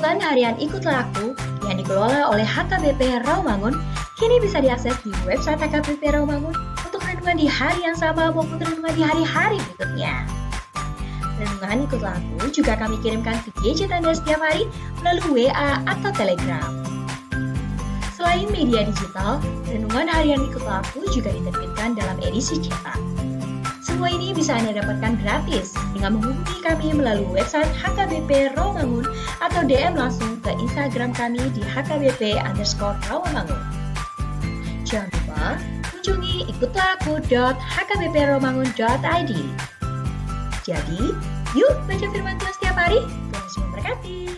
Renungan harian Ikutlah Aku yang dikelola oleh HKBP Rawamangun kini bisa diakses di website HKBP Rawamangun untuk renungan di hari yang sama maupun renungan di hari-hari berikutnya. Renungan Ikutlah Aku juga kami kirimkan ke gadget Anda setiap hari melalui WA atau Telegram. Selain media digital, renungan harian Ikutlah Aku juga diterbitkan dalam edisi cetak. Semua ini bisa Anda dapatkan gratis dengan menghubungi kami melalui website HKBP Rawamangun atau DM langsung ke Instagram kami di HKBP_Rawamangun. Jangan lupa kunjungi ikutlahku.hkbprawamangun.id. Jadi, yuk baca firman Tuhan setiap hari. Tuhan Yesus memberkati.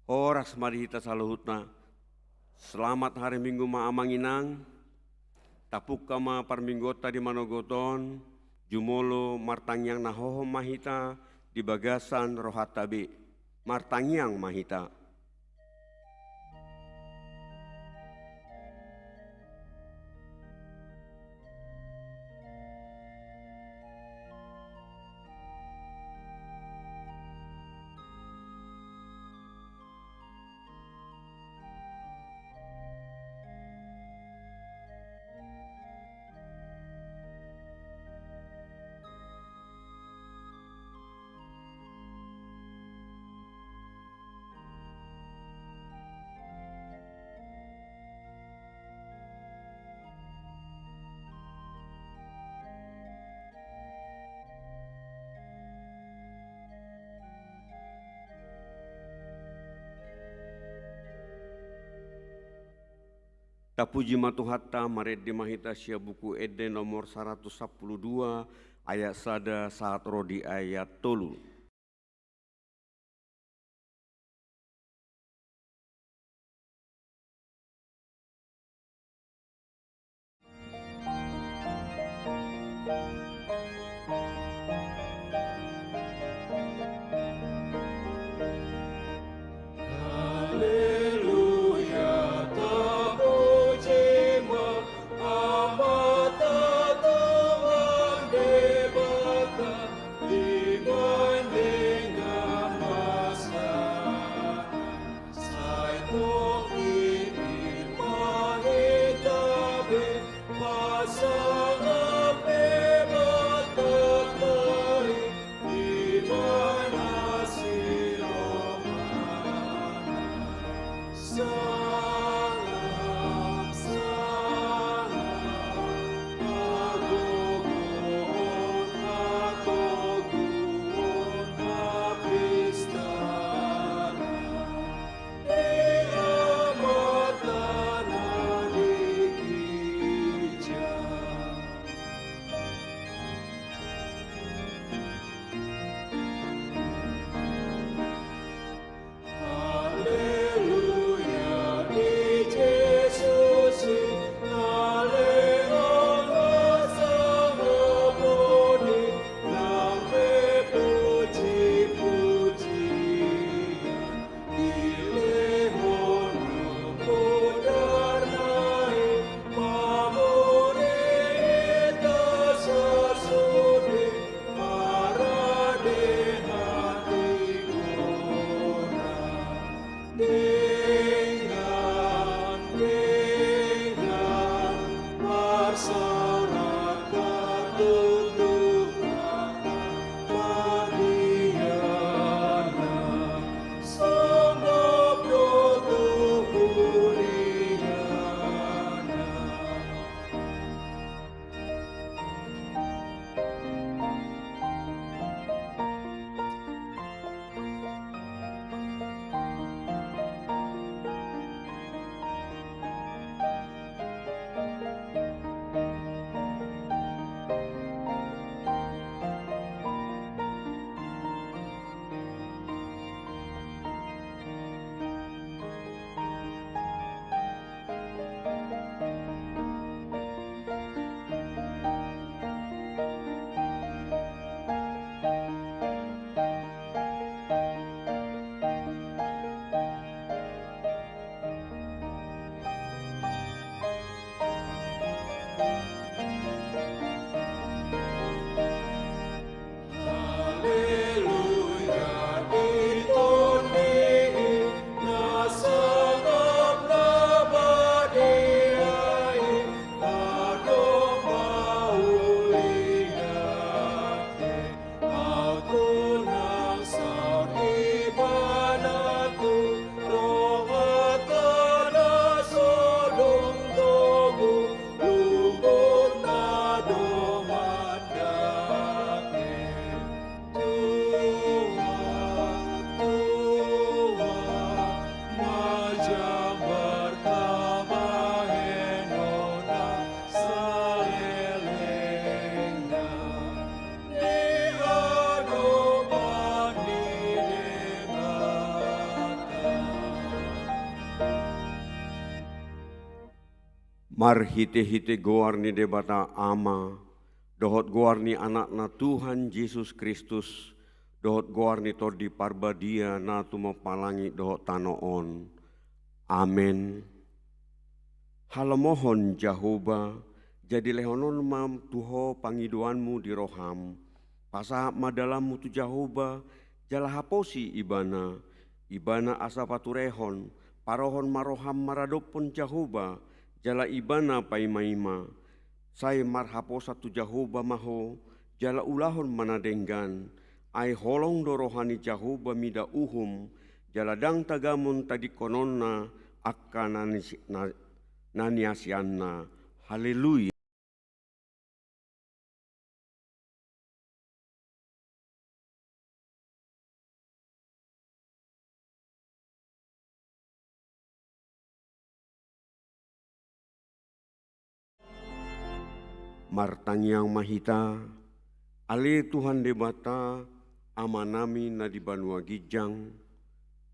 Horas marihita saluhutna, selamat hari Minggu maamanginang, tapuk kama parminggota di manogoton, jumolo martangyang nahoho mahita di bagasan rohatabe, martangyang mahita. Tapuji matuhatta maret di mahita sia buku Ede nomor 112 ayat sada saat rodi ayat tolu. So Mar hite-hite goarni debata ama, dohot goarni anakna Tuhan Yesus Kristus, dohot goarni tordi parbadia na tumapalangi dohot tanoon. Amen. Halamohon Jehovah, jadi lehonon mam tuho pangidoanmu di roham, pasahap madalamu tu Jehovah, jala haposi ibana asa paturehon, parohon maroham maradopon Jehovah, jala ibana paimaima, saya marhaposa tu Jehovah maho, jala ulahon manadenggan, ai holong dorohani Jehovah mida uhum, jala dang tagamon tadi kononna akan naniasianna. Haleluya. Martangyang mahita, ale Tuhan debata, amanami na di banua gijang,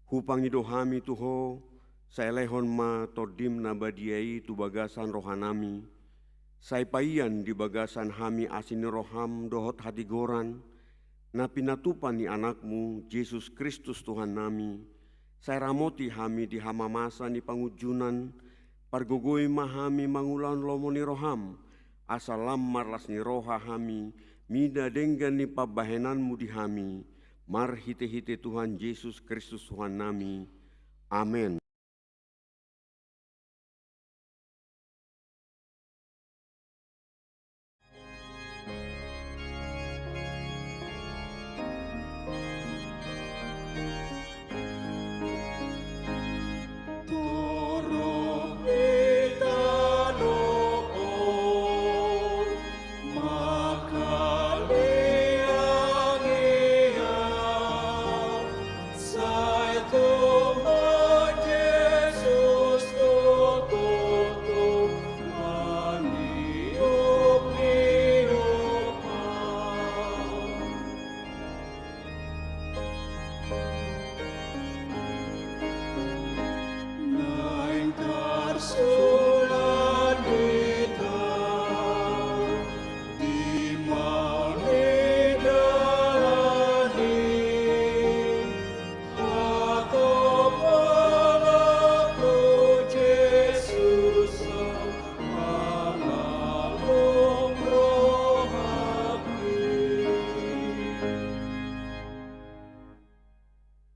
hupangidohami tuho, saelehon ma todim na badiai tu bagasan rohanami, saipaian di bagasan hami asin roham dohot hatigoran, na pinatupan ni anakmu, Yesus Kristus Tuhan nami, saya ramoti hami di hamamasa ni pangujunan, pargogoi mahami mangulan lomoni roham, asalam marlas ni roha hami, mida denggan ni pabahenanmu di hami, mar hite-hite Tuhan Yesus Kristus Tuhan nami. Amen.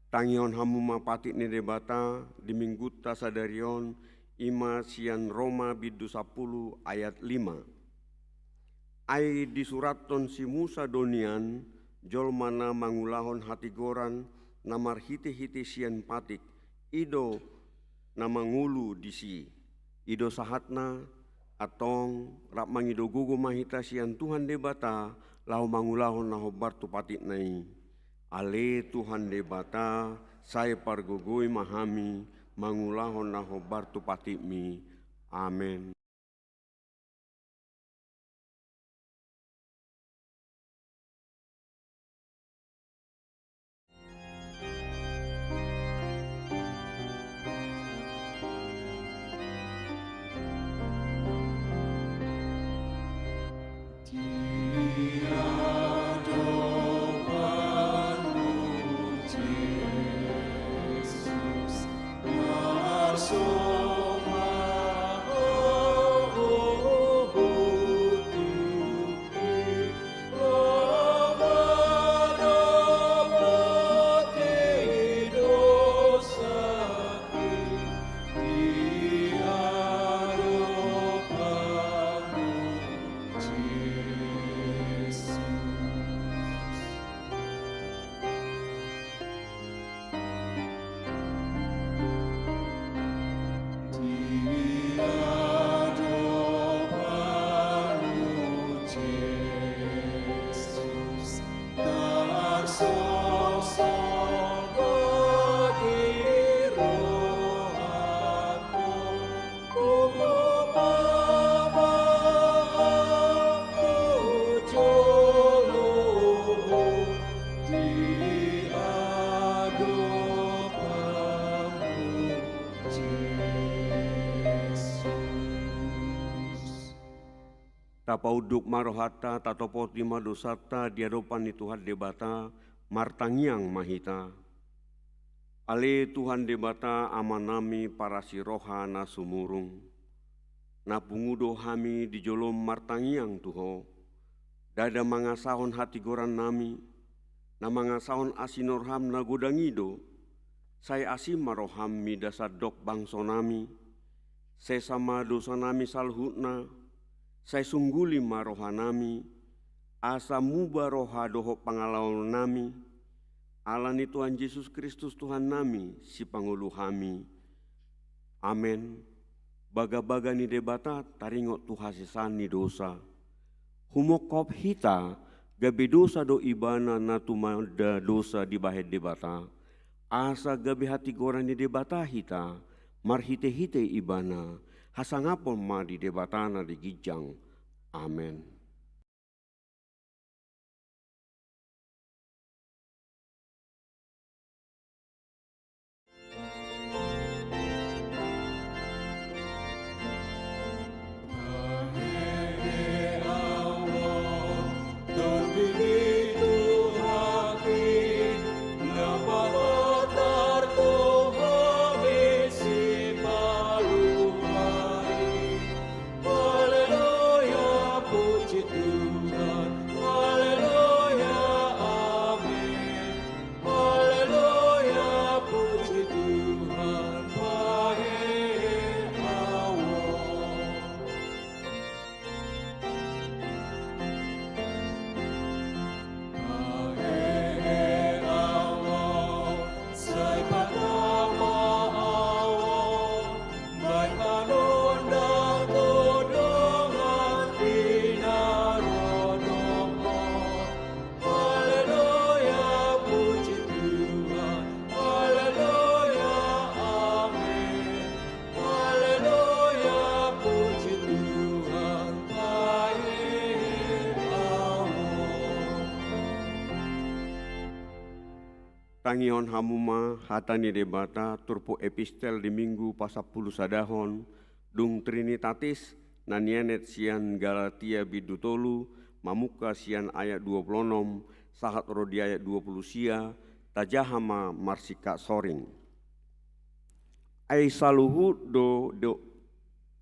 Tangion hamu mapatik ni debata di minggu tasadarion ima sian Roma bidu 10 ayat 5. Ai disuraton si Musa donian jol mana mangulahon hati goran namar hite-hite sian patik ido nama ngulu disi ido sahatna atong rap mangido gugu mahita sian Tuhan debata lau mangulahon nahobar tu patik nai. Ale Tuhan debata, saya pargogoi mahami, mangulahon nahobar tu patimi. Amen. So tapauduk marohata tatopoti madosata diadopan ni Tuhan debata martangiang mahita. Ale Tuhan debata amanami para siroha na sumurung. Na pungudo hami di jolom martangiang Tuho. Dada mangasahon hati goran nami. Na mangasahon asinorham na godangido. Saya asim maroham mi dasadok bangso nami. Saya sama dosa nami salhutna. Saya sungguli maroha nami. Asa muba roha doho pangalawan nami. Alani Tuhan Yesus Kristus Tuhan nami, si pangulu hami. Amen. Baga-baga ni debata taringot tuhasisan ni dosa. Humokop hita, gabi dosa do ibana na tumada dosa di bahed debata. Asa gabi hati goran ni debata hita, marhite-hite ibana. Hasangapon ma di debata na di gijang. Amen. Tangion hamuma hatani debata turpo epistel di minggu pasapulu sadahon dung Trinitatis nanianet sian Galatia bidutolu mamuka sian ayat 26 sahat rodi ayat 20 sia tajahama marsika soring. Ai saluhu do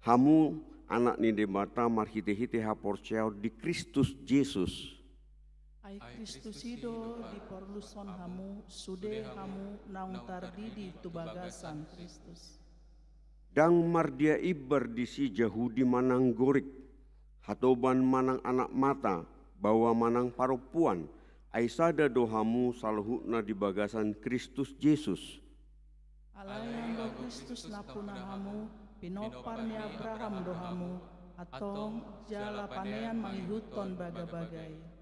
hamu anak ni debata marhite-hite haporceo di Kristus Yesus. Ai Kristus ido di porluson hamu, sude hamu naung tardi di tubagasan Kristus. Dang mardia ibar di si Jahudi manang gorik, hatoban manang anak mata, bawa manang parupuan, aisada dohamu salhutna di bagasan Kristus Yesus. Alayan do Kristus napuna hamu, pinopar ni Abraham dohamu, atong jala panean manghihuton baga-bagai.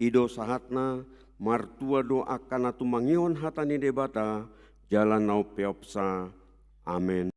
Ido sahatna martua doa kana tumangion hatani debata jalan nau peopsa. Amen.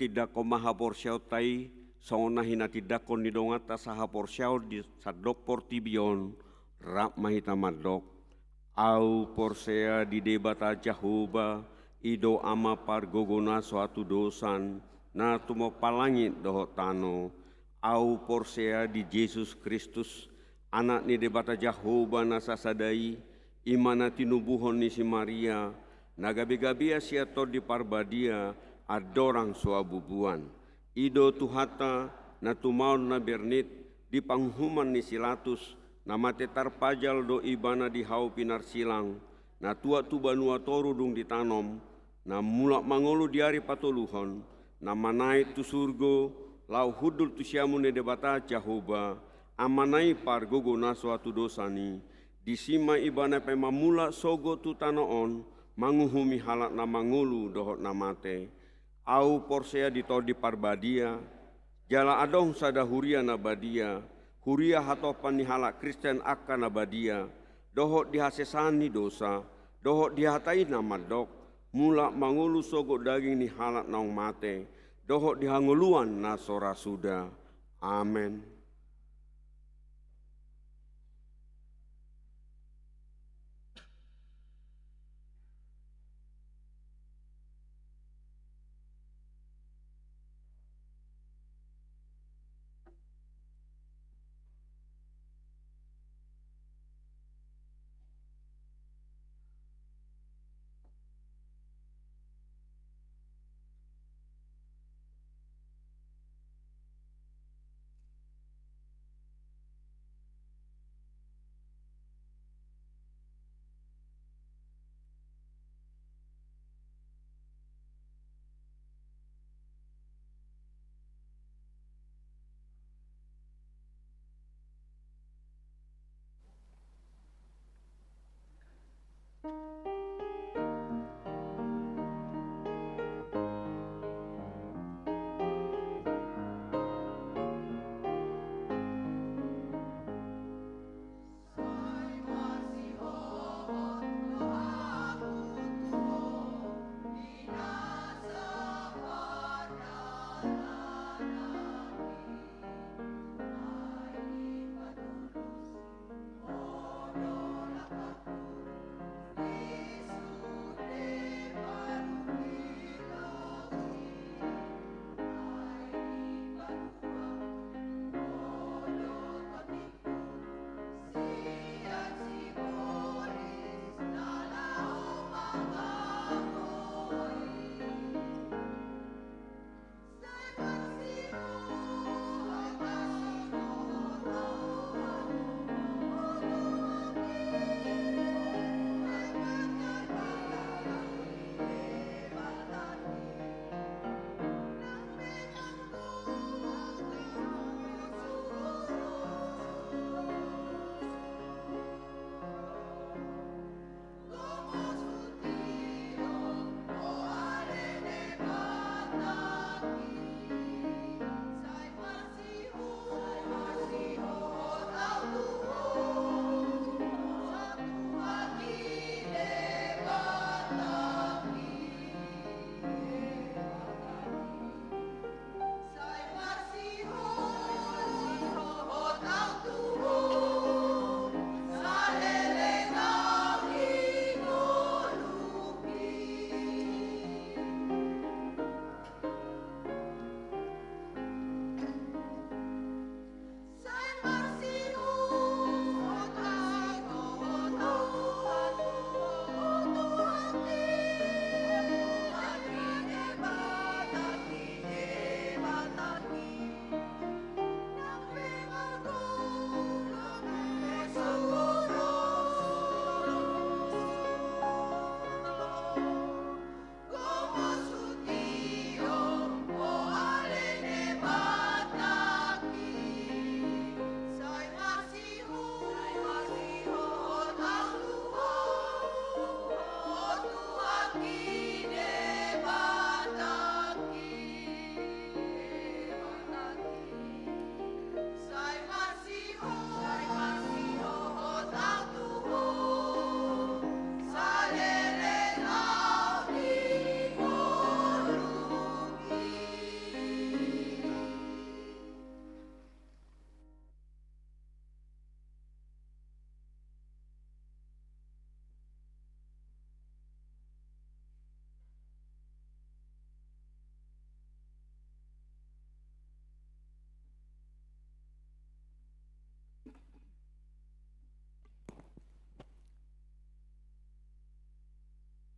Tidak komaha porsiau tai sona hina tidak kon didongata saha porsiau di sadok portibion rap mahita madok au porsea di debata Jahoba ido ama pargogona suatu dosan na tumo palangit doho tano au porsea di Yesus Kristus anak ni debata Jahoba na sasadai imana tinubuhon ni si Maria, nagabi-gabi sia to di parbadia, adorang suabubuan. Ido tuhata na tumaon na bernit, di panghuman ni silatus, na mate tarpajal do ibana di hau pinar silang, na tua tu banua toru dung ditanom, na mulak mangolu diari patoluhon, na manai tu surgo, lau hudul tu siamune debata Jahoba, amanai par gogo na suatu dosani, disima ibana pemamula sogo tu tanoon, manguhumi halak na mangolu dohot na mate, au porsea ditodi parbadia, jala adong sada huria na badia, huria hatopan ni halak Kristen akan na badia, dohot dihasesani dosa, dohot dihatai na madok, mula mangulu sogo daging ni halak naung mate, dohot dihanguluan na sora suda. Amen.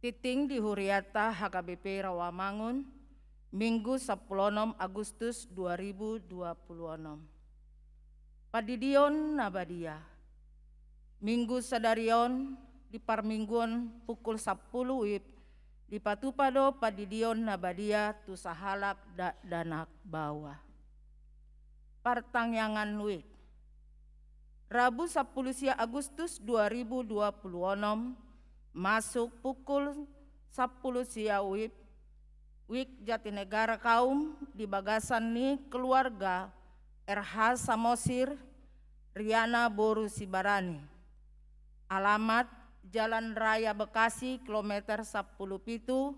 Titing di Huriata HKBP Rawamangun, Minggu 16 Agustus 2026. Padidion Nabadia, Minggu Sadarion di Parmingguan pukul 10 WIB di Patupado Padidion Nabadia tu Sahalak Danak Bawah. Partangyangan WIB, Rabu 10 Agustus 2026 masuk pukul 10 WIB WIK Jatinegara Kaum di Bagasan ni keluarga RH Samosir Riana Boru Sibarani. Alamat Jalan Raya Bekasi kilometer 10 Pitu,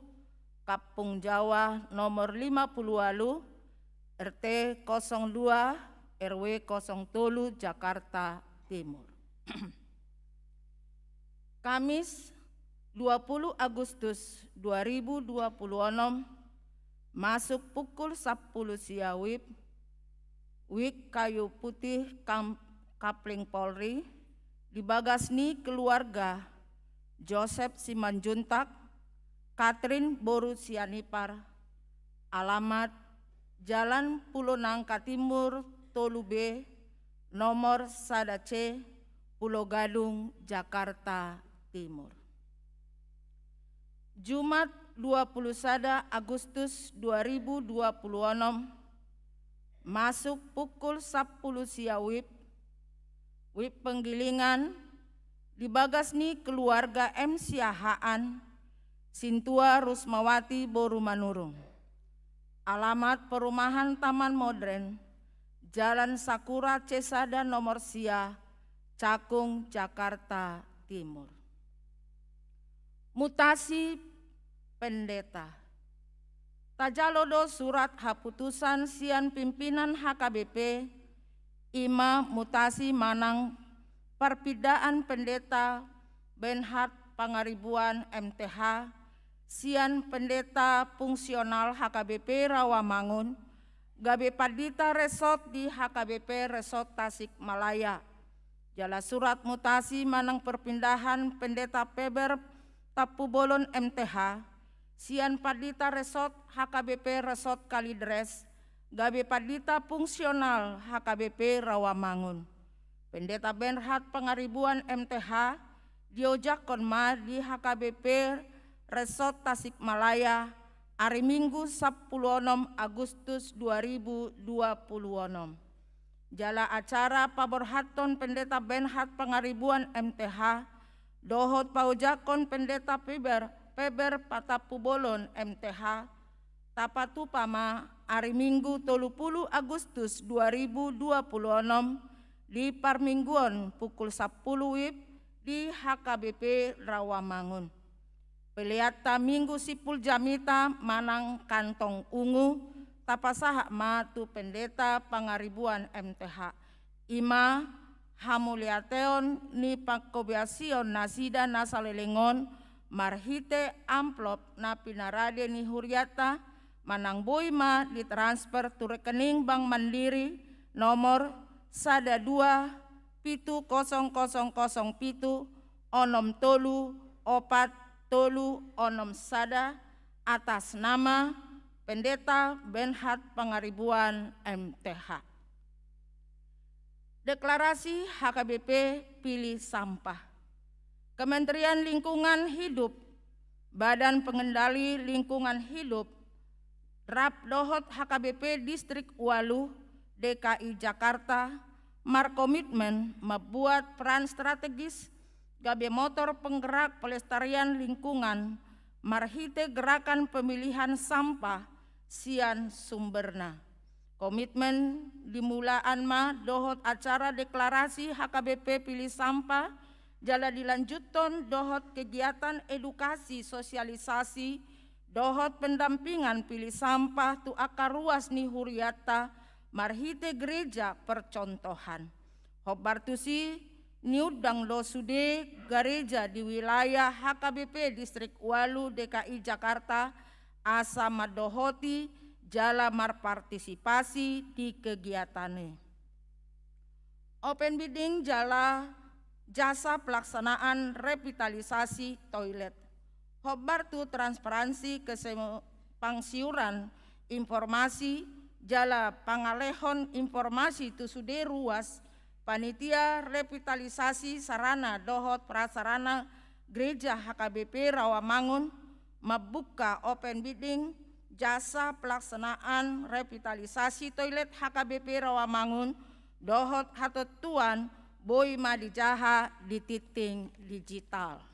Kapung Jawa nomor 50 RT 02 RW 03 Jakarta Timur. Kamis 20 Agustus 2026 masuk pukul 10 WIB WIK Kayu Putih Kapling Polri di Bagasni keluarga Joseph Simanjuntak, Katrin Boru Sianipar. Alamat Jalan Pulau Nangka Timur Tolu B nomor Sada C Pulau Gadung Jakarta Timur. Jumat 21 Agustus 2026 masuk pukul 10 WIB WIB Penggilingan di Bagasni keluarga M. Siahaan Sintua Rusmawati Boru Manurung. Alamat Perumahan Taman Modern Jalan Sakura Cesada nomor Sia Cakung Jakarta Timur. Mutasi pendeta Tajalodo surat haputusan sian pimpinan HKBP Ima mutasi manang perpidaan pendeta Benhard Pangaribuan MTH sian pendeta fungsional HKBP Rawamangun Gabe Padita Resort di HKBP Resort Tasikmalaya. Jala surat mutasi manang perpindahan pendeta Peber Tapubolon MTH sian Padita Resort HKBP Resort Kalidres, Gabe Padita fungsional HKBP Rawamangun. Pendeta Benhard Pangaribuan MTH diojak konma di HKBP Resort Tasikmalaya hari Minggu 16 Agustus 2026. Jala acara paborhaton pendeta Benhard Pangaribuan MTH dohot paujakon pendeta Peber Patapubolon MTH tapatupama hari Minggu 30 Agustus 2026 di Parmingguan pukul 10 WIB di HKBP Rawamangun. Peliata Minggu Sipul Jamita manang kantong ungu tapasaha matu pendeta Pangaribuan MTH Ima hamuliateon ni pangkobiasion nasida nasalelengon marhite amplop na pinarade ni Huriata manang boima ditransfer tu rekening Bank Mandiri nomor sada 2 pitu 0007 onom tolu opat tolu onom sada atas nama pendeta Benhard Pangaribuan MTH. Deklarasi HKBP pilih sampah. Kementerian Lingkungan Hidup, Badan Pengendali Lingkungan Hidup, Rap Dohot HKBP Distrik Waluh, DKI Jakarta, markomitmen membuat peran strategis gabe motor penggerak pelestarian lingkungan, marhite gerakan pemilihan sampah sian sumberna. Komitmen dimulaan dohot acara deklarasi HKBP pilih sampah jala dilanjutkan dohot kegiatan edukasi sosialisasi dohot pendampingan pilih sampah tu akar ruas ni Huriata marhite gereja percontohan. Hobartusi niudang lo sude gereja di wilayah HKBP Distrik Waluh DKI Jakarta asa madohoti jala marpartisipasi di kegiatannya. Open bidding jala jasa pelaksanaan revitalisasi toilet. Hobartu transparansi pangsiuran informasi jala pangalehon informasi tu sude ruas panitia revitalisasi sarana dohot prasarana gereja HKBP Rawamangun membuka open bidding jasa pelaksanaan revitalisasi toilet HKBP Rawamangun dohot hatot tuan Boy Madijaha di titing digital.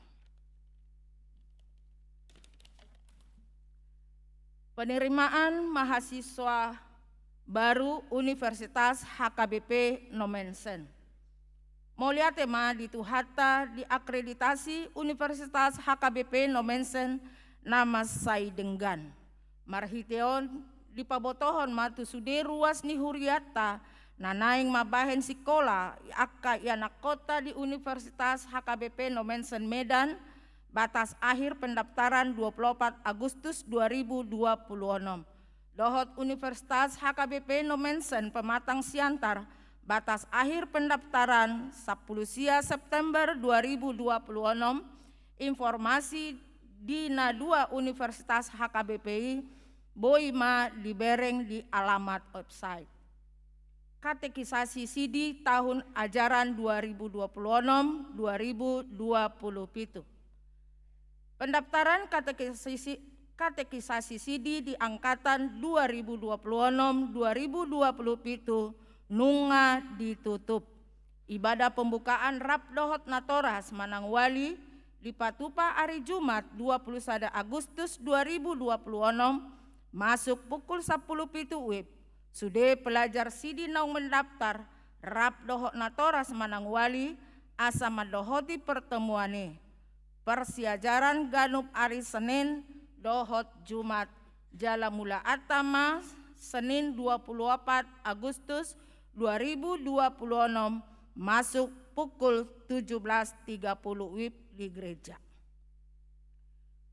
Penerimaan mahasiswa baru Universitas HKBP Nomensen. Mulia tema dituhata diakreditasi Universitas HKBP Nomensen nama Saidenggan. Marhiteon dipabotohon matu sude ruas ni huriata nanaing mabahen sikola akka anak kota di Universitas HKBP Nomensen Medan. Batas akhir pendaftaran 24 Agustus 2026. Dohot Universitas HKBP Nomensen Pematang Siantar, batas akhir pendaftaran 10 September 2026. Informasi di Na2 Universitas HKBPI, Boima dibereng di alamat website. Katekisasi CD tahun ajaran 2026-2027. Pendaftaran katekisasi CD di angkatan 2026-2027 nunga ditutup. Ibadah pembukaan Rap Dohot Natoras Manangwali di Patupa hari Jumat 21 Agustus 2026 masuk pukul 10 WIB. Sudah pelajar CD naung mendaftar Rap Dohot Natoras Manangwali asa madohoti pertemuane. Persiajaran Ganup hari Senin dohot Jumat jala mula atama Senin 24 Agustus 2026 masuk pukul 17.30 WIB di gereja.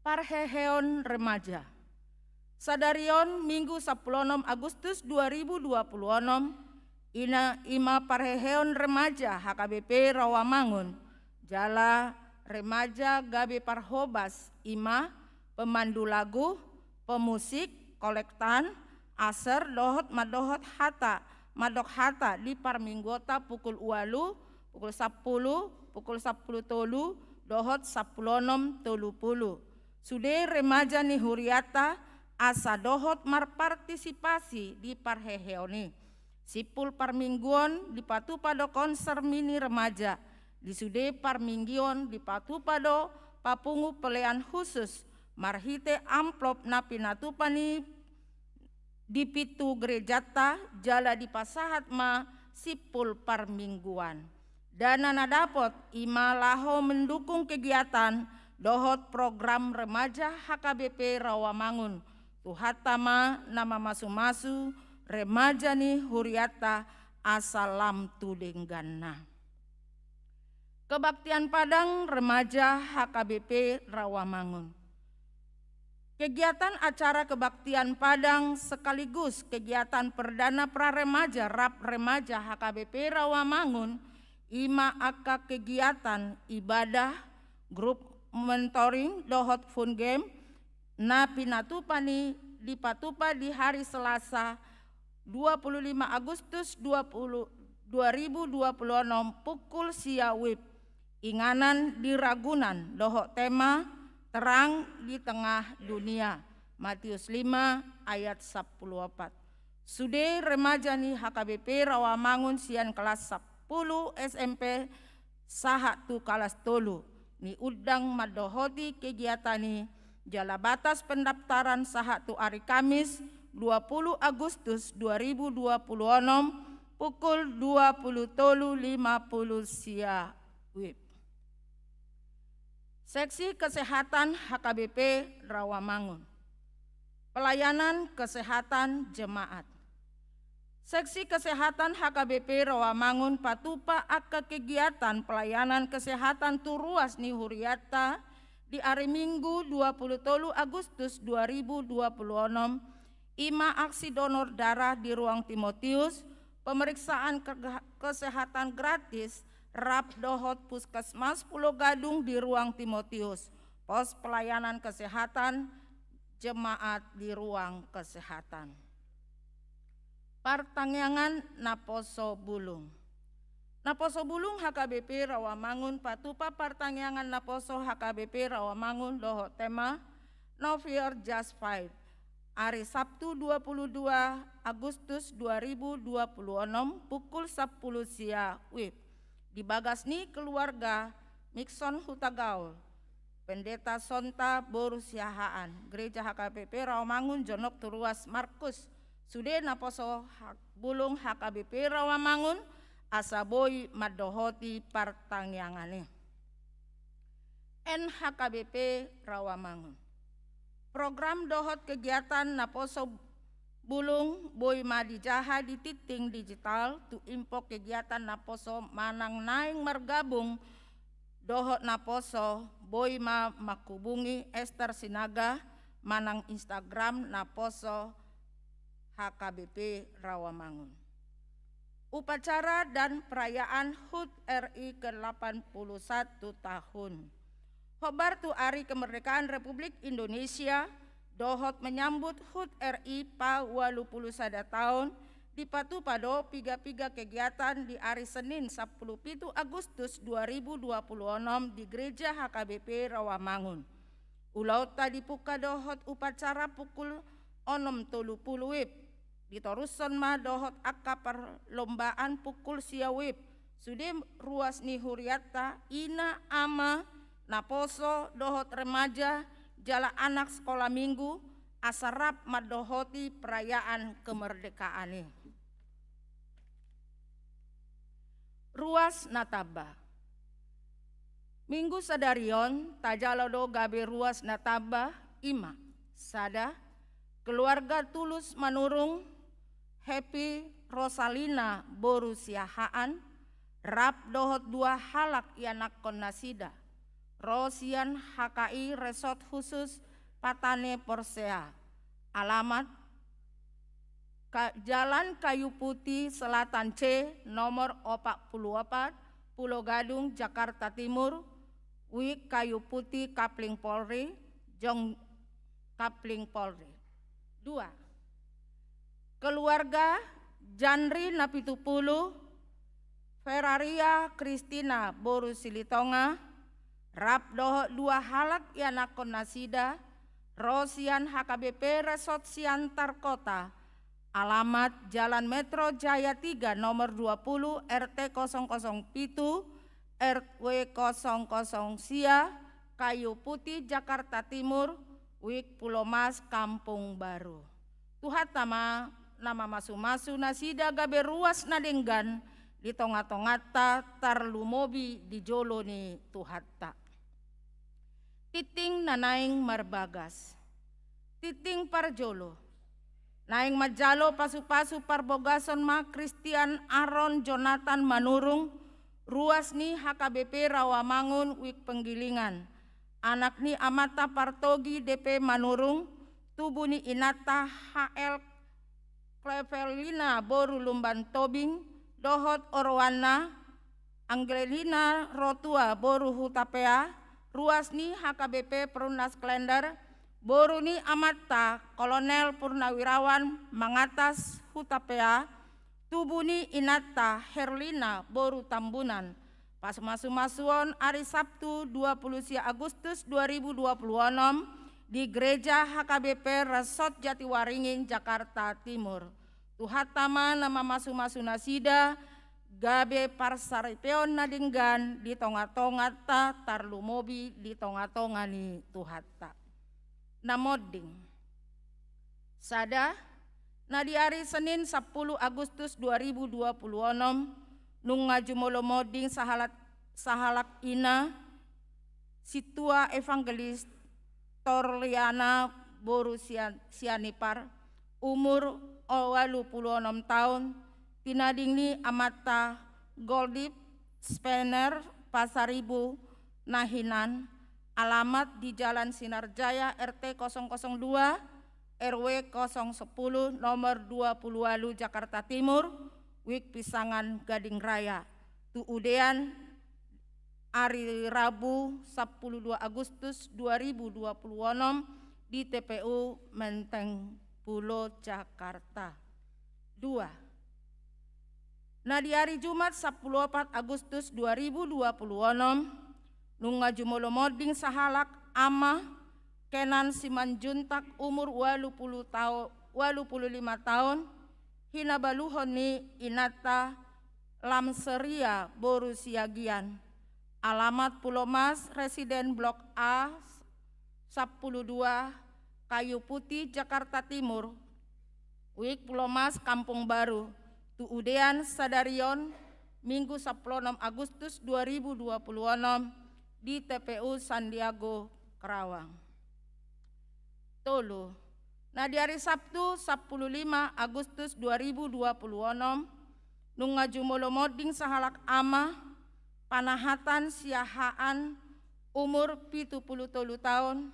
Parheheon remaja. Sadarion Minggu 16 Agustus 2026 ima parheheon remaja HKBP Rawamangun jala remaja Gabe Parhobas ima pemandu lagu, pemusik, kolektan, aser dohot madohot hata, madok hata di Parminggota pukul 8, pukul 10, pukul 10 tolu, dohot 10 tolu puluh. Sude remaja ni huriata asa dohot marpartisipasi di parheheoni. Sipul Parmingguon di Patupado konser mini remaja. Di Sude Parminggion di Patupado papungu pelean khusus marhite amplop na pinatupani di pitu gerejata jala di pasahat ma Sipul Parmingguan. Dana nadapot ima laho mendukung kegiatan dohot program remaja HKBP Rawamangun. Tuhatama nama masu-masu remaja ni huriata asalam tudenggana. Kebaktian Padang Remaja HKBP Rawamangun. Kegiatan acara kebaktian Padang sekaligus kegiatan perdana praremaja Rap Remaja HKBP Rawamangun ima aka kegiatan ibadah grup mentoring dohot fun game na pinatupani di Patupa di hari Selasa 25 Agustus 2026 pukul sia WIB. Inganan di Ragunan, dohok tema terang di tengah dunia. Matius 5 ayat 14. Sude remaja ni HKBP Rawamangun sian kelas 10 SMP sahat tu kelas tolu. Ni udang madohoti kegiatan ni jala batas pendaftaran sahat tu hari Kamis 20 Agustus 2026 pukul 20.50 sia WIB. Seksi Kesehatan HKBP Rawamangun. Pelayanan Kesehatan Jemaat. Seksi Kesehatan HKBP Rawamangun Patupa aka kegiatan pelayanan kesehatan turuas ni huriata di hari Minggu 23 Agustus 2026 ima aksi donor darah di ruang Timotius, pemeriksaan kesehatan gratis Rap Dohot Puskesmas Pulau Gadung di ruang Timotius, pos pelayanan kesehatan, jemaat di ruang kesehatan. Partangyangan Naposo Bulung. Naposo Bulung HKBP Rawamangun patupa partangyangan Naposo HKBP Rawamangun doho tema No Fear Just Fight. Hari Sabtu 22 Agustus 2026 pukul 10 siang WIB. Di Bagasni keluarga Mikson Hutagaul, Pendeta Sonta Borusiahaan, Gereja HKBP Rawamangun Jonok Turuas Markus, Sude Naposo Bulung HKBP Rawamangun, Asaboy Madohoti Partangyangane. NHKBP Rawamangun. Program dohot kegiatan Naposo Bulung Boy Madijaha di titing digital tu impok kegiatan Naposo manang naing margabung dohot Naposo Boy makubungi Esther Sinaga manang Instagram Naposo HKBP Rawamangun. Upacara dan perayaan HUT RI ke-81 tahun. Hobar tu Hari Kemerdekaan Republik Indonesia, dohot menyambut HUT RI pa-81 tahun, dipatu pado piga-piga kegiatan di hari Senin 10 Agustus 2026 di Gereja HKBP Rawamangun. Ulau tadi puka dohot upacara pukul 6.30 WIB. Ditoruson ma dohot akka perlombaan pukul sia WIB. Sudah ruas ni huriata ina ama Naposo dohot remaja jala anak sekolah minggu asarap madohoti perayaan kemerdekaan. Ruas Nataba. Minggu sadarion tajalodo gabe ruas Nataba ima sada keluarga tulus manurung Happy Rosalina Borusiahaan rap dohot 2 halak yanak konasida Rosian HKI Resort Khusus Patane Porsea. Alamat Jalan Kayu Putih Selatan C nomor 44 Pulau Gadung Jakarta Timur. Wik Kayu Putih Kapling Polri Jong Kapling Polri. 2. Keluarga Janri Napitupulu Ferraria Kristina Borusilitonga rap doho 2 halak yanak konasida Rosian HKBP Resort Siantar Kota. Alamat Jalan Metro Jaya 3 nomor 20 RT 007 RW 00 Sia Kayu Putih Jakarta Timur. Wik Pulau Mas Kampung Baru. Tuhatama nama masu-masu nasida gabe ruas nadenggan di tonga-tongata tarlumobi di jolo ni tuhatta. Titing nanaing marbagas. Titing parjolo. Naing majalo pasu-pasu parbogason ma Christian Aaron Jonathan Manurung. Ruas ni HKBP Rawamangun Wik Penggilingan. Anak ni Amata Partogi DP Manurung. Tubuh ni Inata HL Clevelina Boru Lumban Tobing. Dohot Orwana Angelina Rotua Boru Hutapea. Ruas ni HKBP Perumnas Klender. Boru ni Amata Kolonel Purnawirawan Mangatas Hutapea. Tubuh ni Inata Herlina Boru Tambunan. Pas masu-masuon hari Sabtu 20 Agustus 2026 di Gereja HKBP Resort Jatiwaringin Jakarta Timur. Tuhatama nama masu-masu nasida gabe parsaripeon nadinggan di tonga-tongata tarlumobi di tonga-tonga ni tuhatta. Namoding sada na di hari Senin 10 Agustus 2026 nung ngajumolomoding sahalak ina situa evangelis Torliana Boru Sianipar umur 86 tahun. Tinading ni Amata Goldip Spener Pasaribu Nahinan. Alamat di Jalan Sinarjaya RT 002 RW 010 nomor 20 Walu Jakarta Timur. Wik Pisangan Gading Raya. Tu udean hari Rabu 12 Agustus 2026 di TPU Menteng Pulo, Jakarta. 2. Nah di hari Jumat 14 Agustus 2026 nunga jumolomoding sahalak ama Kenan Simanjuntak umur 25 tahun hinabaluhon ni inata Lamseria Boru Siagian alamat Pulau Mas residen Blok A 12 Kayu Putih Jakarta Timur Wik Pulau Mas Kampung Baru Tuudean Sadarion Minggu 16 Agustus 2026 di TPU Sandiago Kerawang. Tolu. Nah di hari Sabtu 15 Agustus 2026 nunga jumolomoding sahalak ama panahatan siahaan umur 70 tahun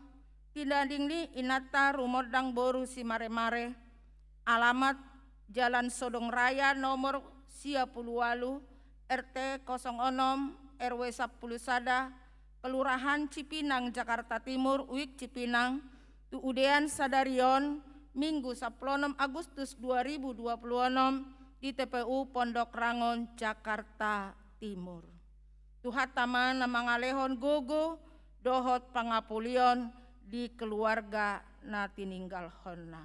tinading ni inata rumodang boru si mare-mare alamat Jalan Sodong Raya nomor 10 RT 06 RW 10 Sada Kelurahan Cipinang Jakarta Timur Wik Cipinang Tuudean Sadarion Minggu 16 Agustus 2026 di TPU Pondok Rangon Jakarta Timur. Tuhatama namangalehon gogo dohot pangapulion di keluarga na tininggal honna.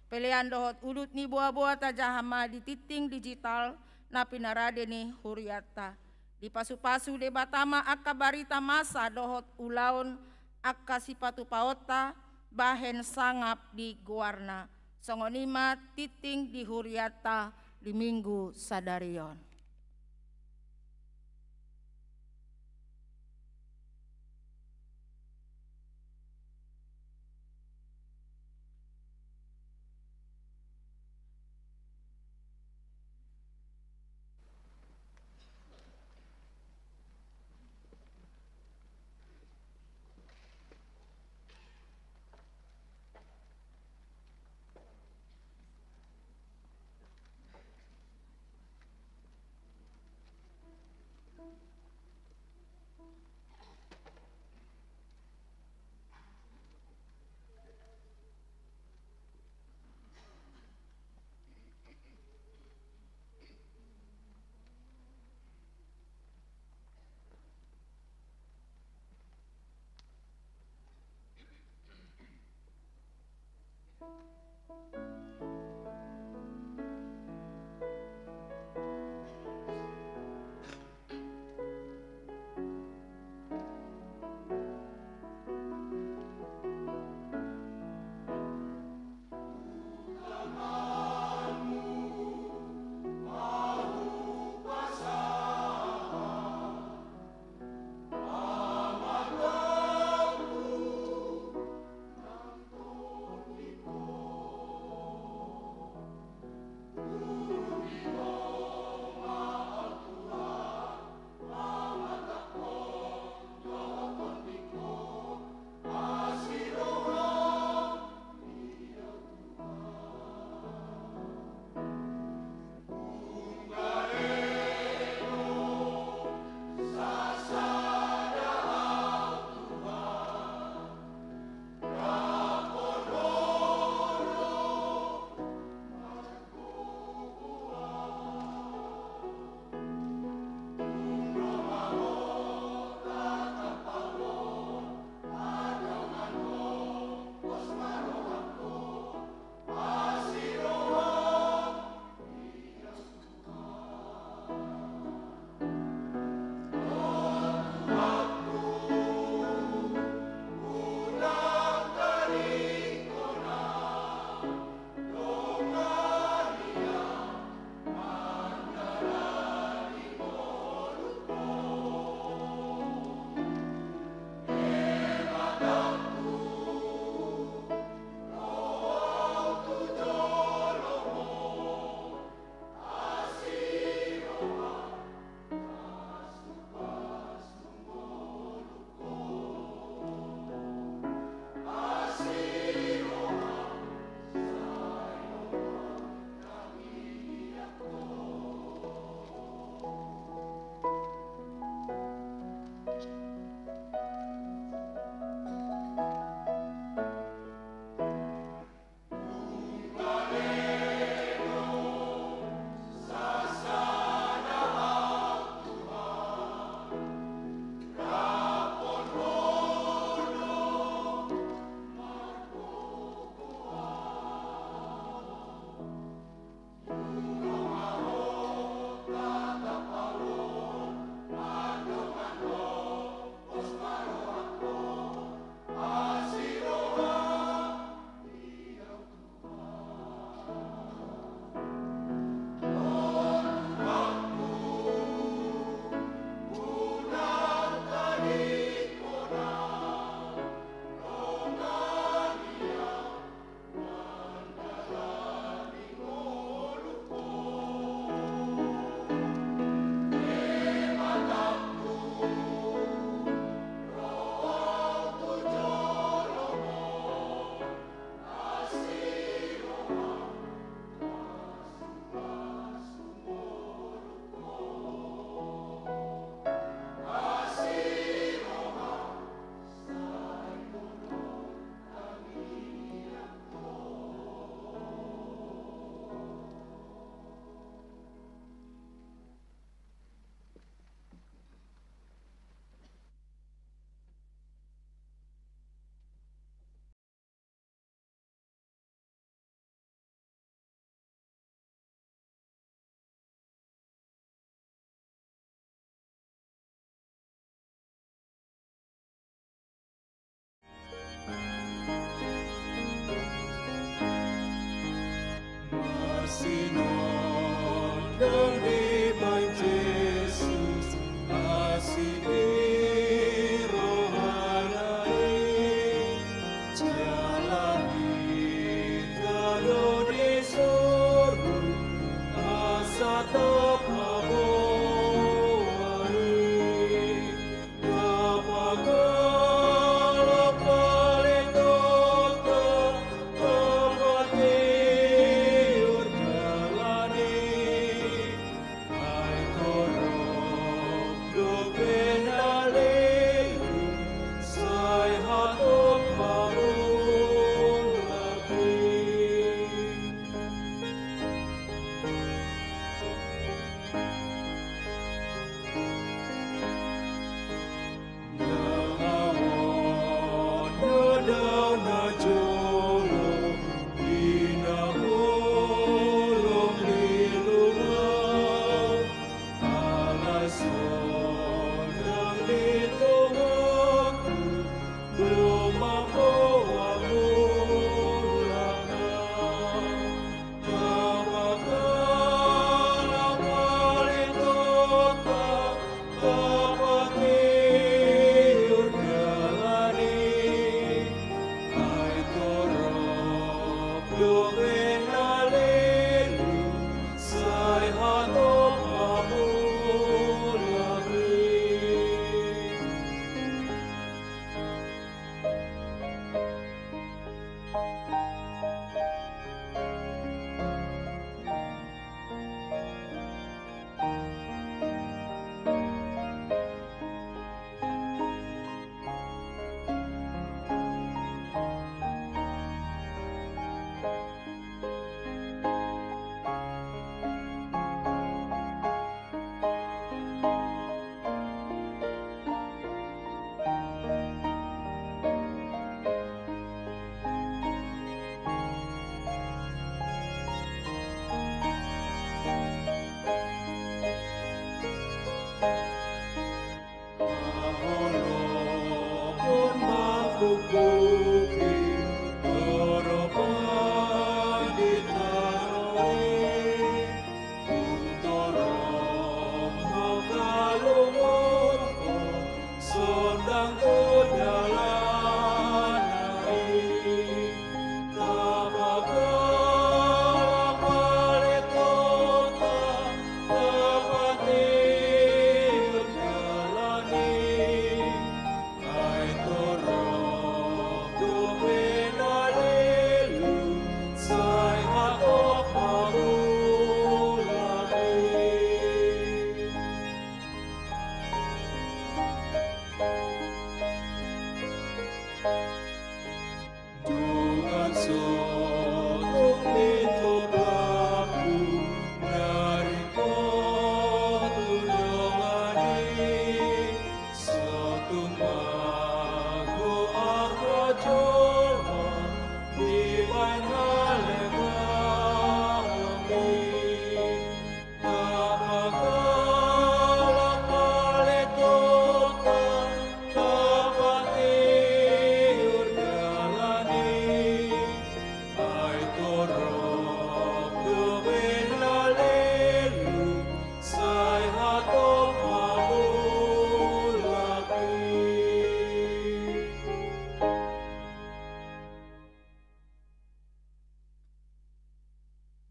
Pilihan dohot udut ni buah-buah tajahama di titing digital na pinarade ni huriata. Di pasu-pasu de batama akka barita masa dohot ulaun akka sipatu paota bahen sangap di guarna. Songonima titing di huriata di Minggu Sadarion.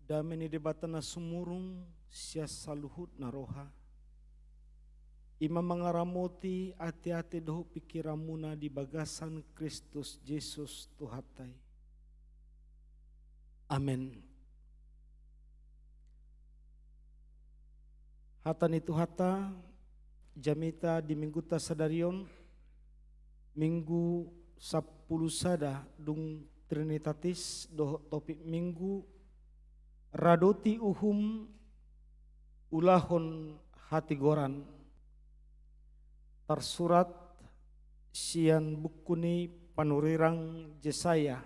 dameni debatana sumurung sia saluhut na roha. Ima mangaramoti ati-ati doho pikiramuna di bagasan Kristus Yesus Tuhatai. Amin. Hatan itu hata jamita di minggu ta sadarion minggu 10 sada dung Trinitatis doho topik minggu radoti uhum ulahon hati goran tersurat sian bukuni panurirang Jesaya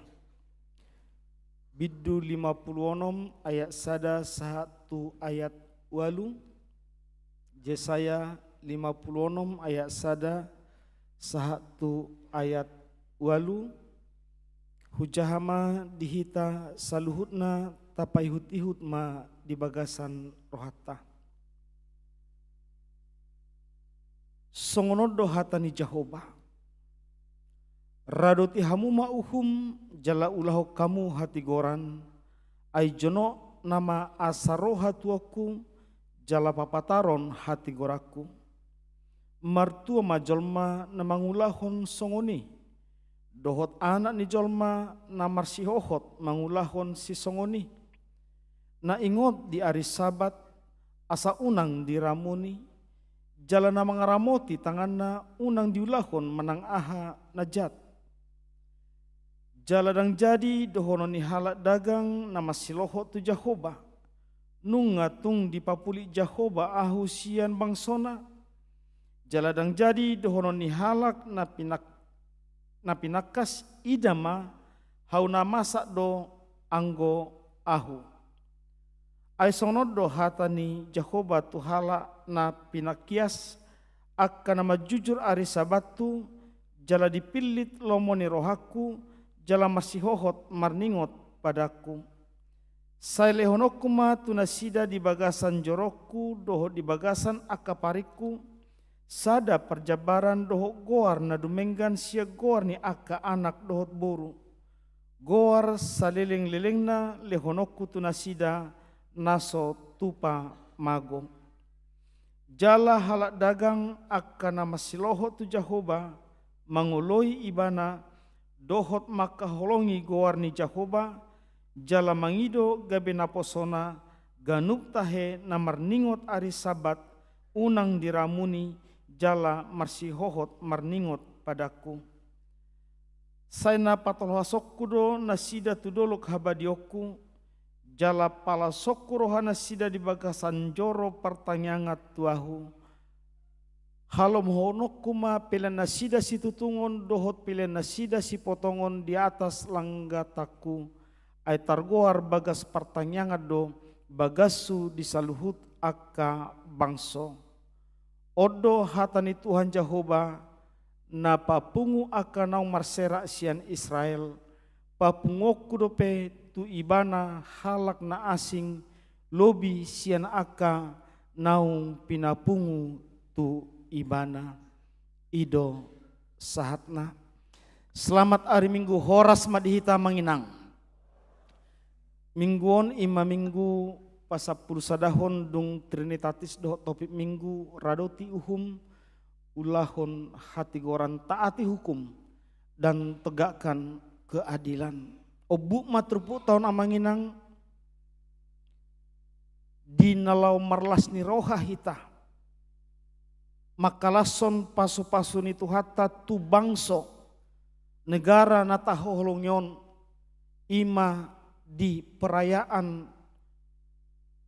biddu 56 ayat sada 1 ayat 8 Jesaya 56 ayat sada 1 ayat 8 hujahama dihita saluhutna tapai ihut ma di bagasan rohata. Songonodo hatani Jehovah. Radoti hamuma uhum jala ulaho kamu hati goran. Ai jono nama asaroha tuaku jala papataron hati goraku. Martua majolma namangulahon songoni. Dohot anak ni jolma namar si hohot mangulahon si songoni. Na ingot di ari sabat asa unang diramuni. Jala na mga ramoti tangan na unang diulahon menang aha najat. Jala dang jadi dohono ni halak dagang nama siloho tu Jehovah. Nunga tung dipapuli Jehovah ahu sian bangsona. Jala dang jadi dohono ni halak na pinakas idama hau na masak do anggo ahu. Ai sonodo hatani Jehovah tu halak na pinakias akka nama jujur ari sabatu jala dipilit lomoni rohaku jala masih hohot marningot padaku. Sai lehonokuma tunasida di bagasan jorokku doho di bagasan akapariku sada perjabaran doho goar na dumenggan sia goar ni akka anak dohot boru. Goar saliling-lilingna lehonokku tunasida naso tupa mago. Jala halak dagang akka nama siloho tu Jehovah manguloi ibana dohot maka holongi goar ni Jehovah jala mangido gabe naposona ganuk tahe namar ningot ari sabat unang diramuni jala marsihohot marningot padaku. Saina patolhasokku do nasida tudolok habadioku jala pala sokku rohana sida di bagasan joro pertanyangat tuahu. Halom honokuma pilihan nasida si tutungon dohot pilihan nasida si potongon di atas langgataku. Ay targoar bagas pertanyangat do bagasu disaluhut akka bangso. Odo hatani Tuhan Jehovah na papungu akka nau marsera sian Israel. Papungoku dope tu ibana halak na asing lobi sian akka naung pinapungu tu ibana ido sahatna. Selamat hari Minggu horas madihita manginang. Mingguon ima minggu pasapul sadahon dung Trinitatis doh topik minggu radoti uhum ulahon hati goran taati hukum dan tegakkan keadilan. Obu matrupu tahun amanginang di nalau marlas ni roha hita makalason pasu-pasu ni tuhata tu bangso negara nataholongyon ima di perayaan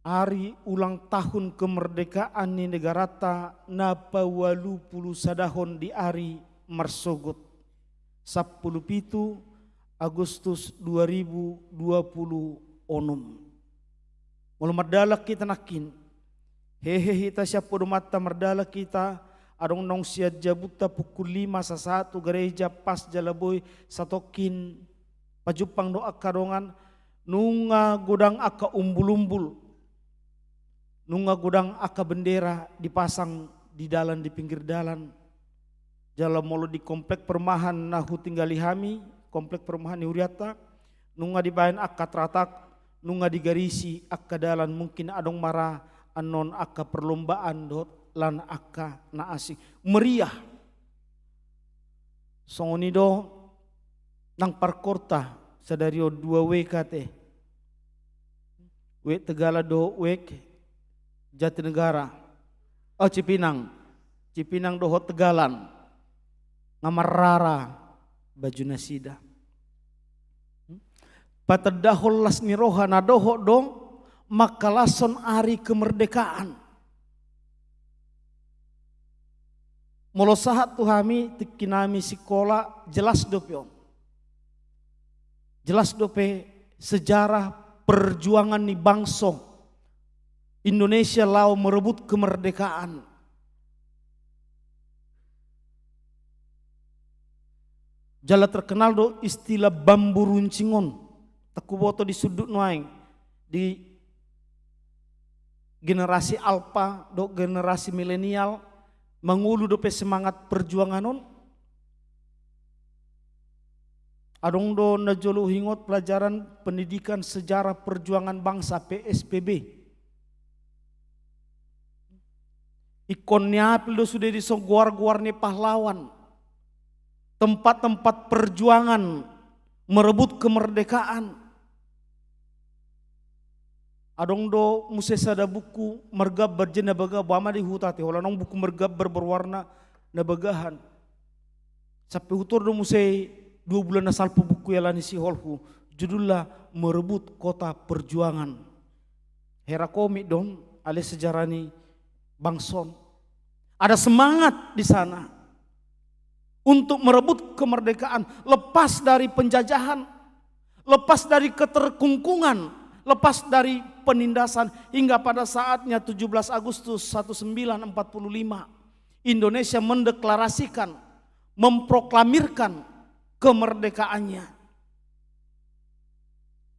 hari ulang tahun kemerdekaan ni negara ta napa 80 sadahon di hari marsogot 17 Agustus 2020 onum. Walau merdala kita nakin, hehe kita siapa mata merdala kita, adong nong siat jabuta pukul 5 sa 1 gereja pas jalaboy satokin pajupang doa kadongan nunga gudang aka umbul-umbul, nunga gudang aka bendera dipasang di dalan di pinggir dalan, jala molo di komplek perumahan nahu tinggali hami. Komplek perumahan Uriata, nunga dibayan akka tratak, nunga digarisi akka dalan mungkin adong mara anon akka perlombaan dot lan akka na asing meriah. Songonido nang parkorta sadario 2 WKT. Wek Tegala do wek Jatinegara. Oh Cipinang. Cipinang doho Tegalan. Ngamarara baju nasida. Patadahol las niroha na doho dong makalason ari kemerdekaan. Molo sahat tuhami tikinami sikola jelas dopyo. Jelas dope sejarah perjuangan ni bangsa Indonesia lau merebut kemerdekaan. Jala terkenal do istilah bambu runcingon. Takuboto di sudut nuaing. Di generasi alpha do generasi milenial. Mengulu dope semangat perjuangan non. Adong do najolo hingot pelajaran pendidikan sejarah perjuangan bangsa PSPB. Ikonnya pildo sudah disogwar-gwar nih pahlawan. Tempat-tempat perjuangan merebut kemerdekaan. Adong do musesa da buku mergab berjena baga bama di hutate holanong buku mergab berwarna nabagahan. Sampai hutur do musei 2 bulan asal buku yalani si holhu judulnya merebut kota perjuangan. Hera komik dong ale sejarah ni bangson. Ada semangat di sana untuk merebut kemerdekaan, lepas dari penjajahan, lepas dari keterkungkungan, lepas dari penindasan hingga pada saatnya 17 Agustus 1945 Indonesia mendeklarasikan, memproklamirkan kemerdekaannya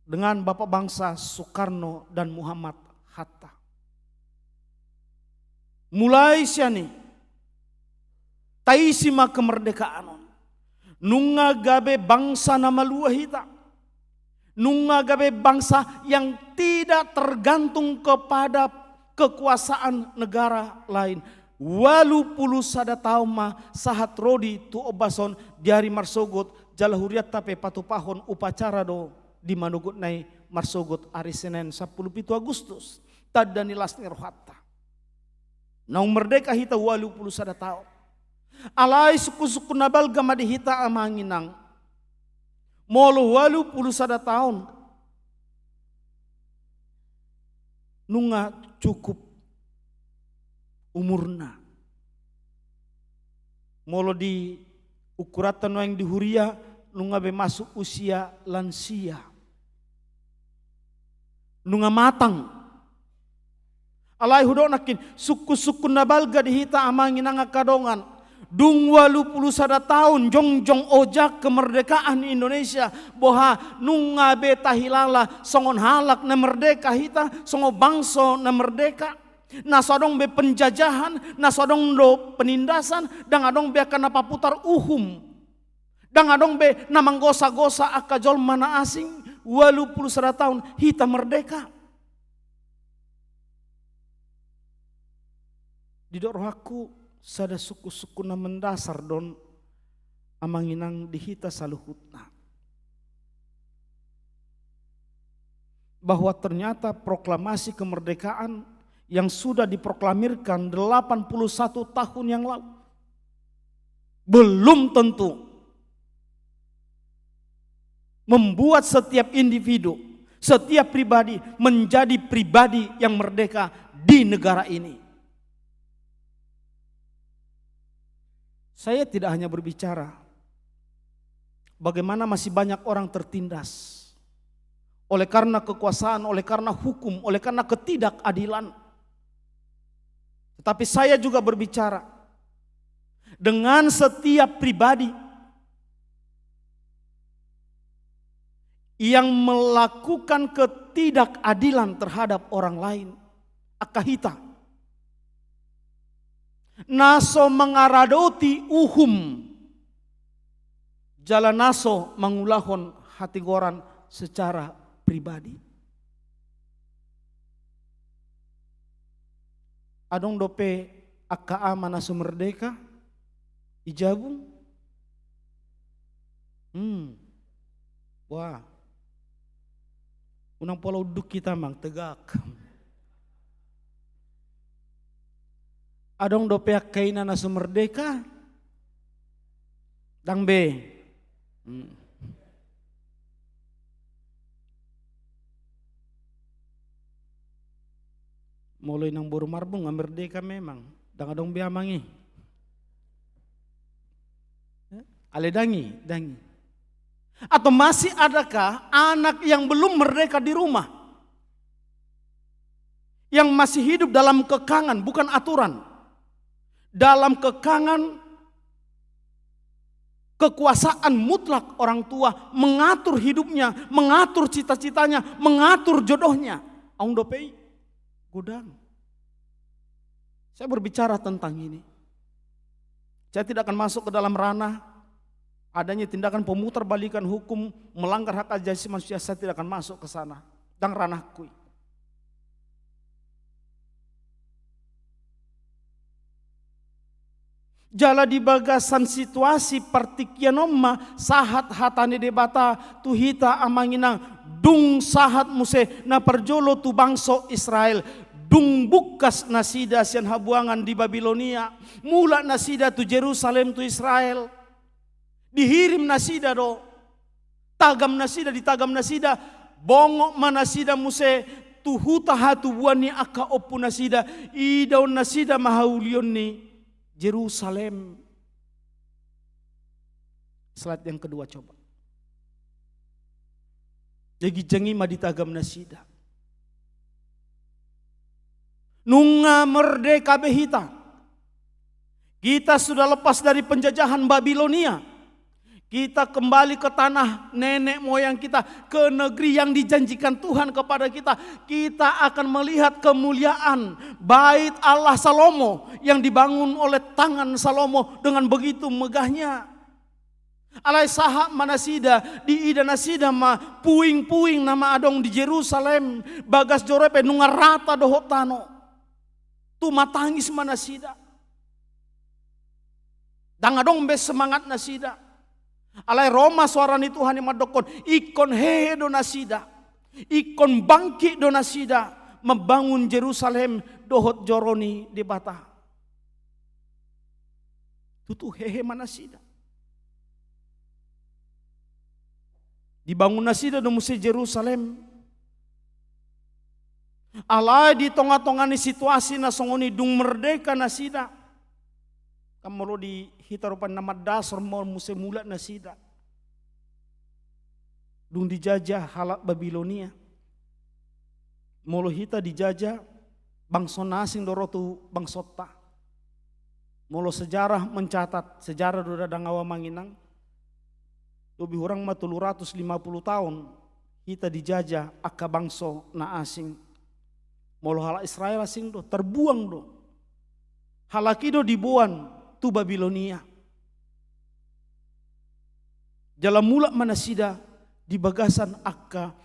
dengan Bapak bangsa Soekarno dan Muhammad Hatta. Mulai siani taisima kemerdekaan nunga gabe bangsa nama luahita, nunga gabe bangsa yang tidak tergantung kepada kekuasaan negara lain. Walu puluh sada tauma sahat rodi tu obason diari marsogot jala huriat tape patupahon upacara do di manugut nai marsogot hari Senin 17 Agustus tadani lasni rohatta. Naung merdeka hita walu puluh sada taum. Alai suku-suku nabal gama di hita amanginang. Molo walu puluh sada tahun. Nunga cukup umurna. Molo di ukuratan yang di huria nunga be masuk usia lansia. Nunga matang. Alai hudok nakin suku-suku nabalga di hita amanginang kadongan. Dung walu puluh sada tahun jongjong ojak kemerdekaan Indonesia boha nunga beta hilala songon halak na merdeka hita songo bangso na merdeka. Nasodong be penjajahan, nasodong do penindasan, dan adong be akan paputar uhum. Dan adong be namang gosa-gosa akajol mana asing, walu puluh sada tahun hita merdeka. Didok rohaku sada suku-suku na mendasar don amanginang dihita saluhutna. Bahwa ternyata proklamasi kemerdekaan yang sudah diproklamirkan 81 tahun yang lalu belum tentu membuat setiap individu, setiap pribadi menjadi pribadi yang merdeka di negara ini. Saya tidak hanya berbicara bagaimana masih banyak orang tertindas oleh karena kekuasaan, oleh karena hukum, oleh karena ketidakadilan. Tetapi saya juga berbicara dengan setiap pribadi yang melakukan ketidakadilan terhadap orang lain. Akahita. Naso mengaradoti uhum. Jala naso mengulahon hati goran secara pribadi. adong dope aka mana merdeka ijabung. Wah. Unang pola uduk kita mang tegak. Adong dope akaina na merdeka. Dang be. Mulai nang buru marbung merdeka memang. Dang adong biamangi. Aledangi, dangi. Atau masih adakah anak yang belum merdeka di rumah? Yang masih hidup dalam kekangan, bukan aturan. Dalam kekangan kekuasaan mutlak orang tua mengatur hidupnya, mengatur cita-citanya, mengatur jodohnya. Aung dopei gudang. Saya berbicara tentang ini. Saya tidak akan masuk ke dalam ranah adanya tindakan pemutarbalikan hukum melanggar hak asasi manusia. Saya tidak akan masuk ke sana dan ranahku. Jala di bagasan situasi partikianoma sahat hatane debata tuhita amanginang dung sahat muse na perjolo tu bangso Israel dung bukas nasida sian habuangan di Babilonia mula nasida tu Jerusalem tu Israel dihirim nasida do tagam nasida di tagam nasida bongok manasida muse tu huta hatu buani aka opu nasida idaun nasida mahaulion ni Jerusalem. Slide yang kedua coba. Jadi jengima di tagam nasida. Nunga merdeka behita. Kita sudah lepas dari penjajahan Babilonia. Kita kembali ke tanah nenek moyang kita, ke negeri yang dijanjikan Tuhan kepada kita. Kita akan melihat kemuliaan bait Allah Salomo yang dibangun oleh tangan Salomo dengan begitu megahnya. Alai sahak manasida di ida nasida ma puing-puing nama adong di Jerusalem bagas jorepe nungar rata dohotano. Tu matangis manasida. Dang adong bes semangat nasida. Alai Roma suarani Tuhan yang madokon ikon hehe donasida ikon bangki donasida membangun Jerusalem dohot joroni di bata tutu hehe manasida dibangun nasida do musi Jerusalem alai di tonga-tongani situasi nasongoni dung merdeka nasida kamu di hitarupan nama dasar mau musim mulat nasida. Dung dijajah halak Babilonia. Molo hita dijajah bangsa nasing dorotu bangsota. Molo sejarah mencatat sejarah do dadang awa manginang. Lebih orang mah 350 tahun hita dijajah aka bangsa na asing. Molo halak Israel asing do terbuang do. Halakido dibuan tu Babilonia. Jalan mula manasida di bagasan akka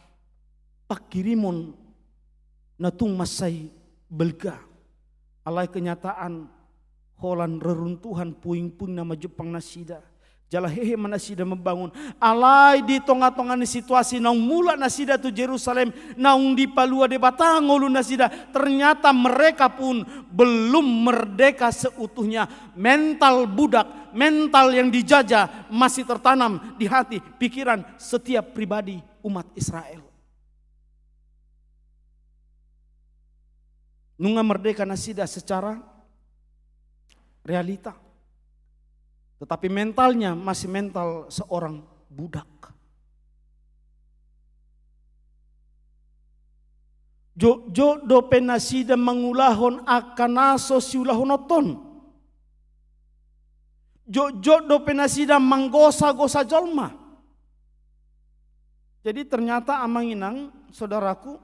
pakirimon natung masai belga. Alai kenyataan holan reruntuhan puing-puing nama Jepang nasida. Jala hehe manasida membangun. Alai di tonga-tonga situasi naung mula nasida tu Jerusalem. Naung di palua de batangolu nasida. Ternyata mereka pun belum merdeka seutuhnya. Mental budak, mental yang dijajah masih tertanam di hati, pikiran setiap pribadi umat Israel. Nunga merdeka nasida secara realita. Tetapi mentalnya masih mental seorang budak. Jo do penasida mengulahon akanaso siulahonoton. Jo do penasida manggosa-gosa jolma. Jadi ternyata amanginang saudaraku,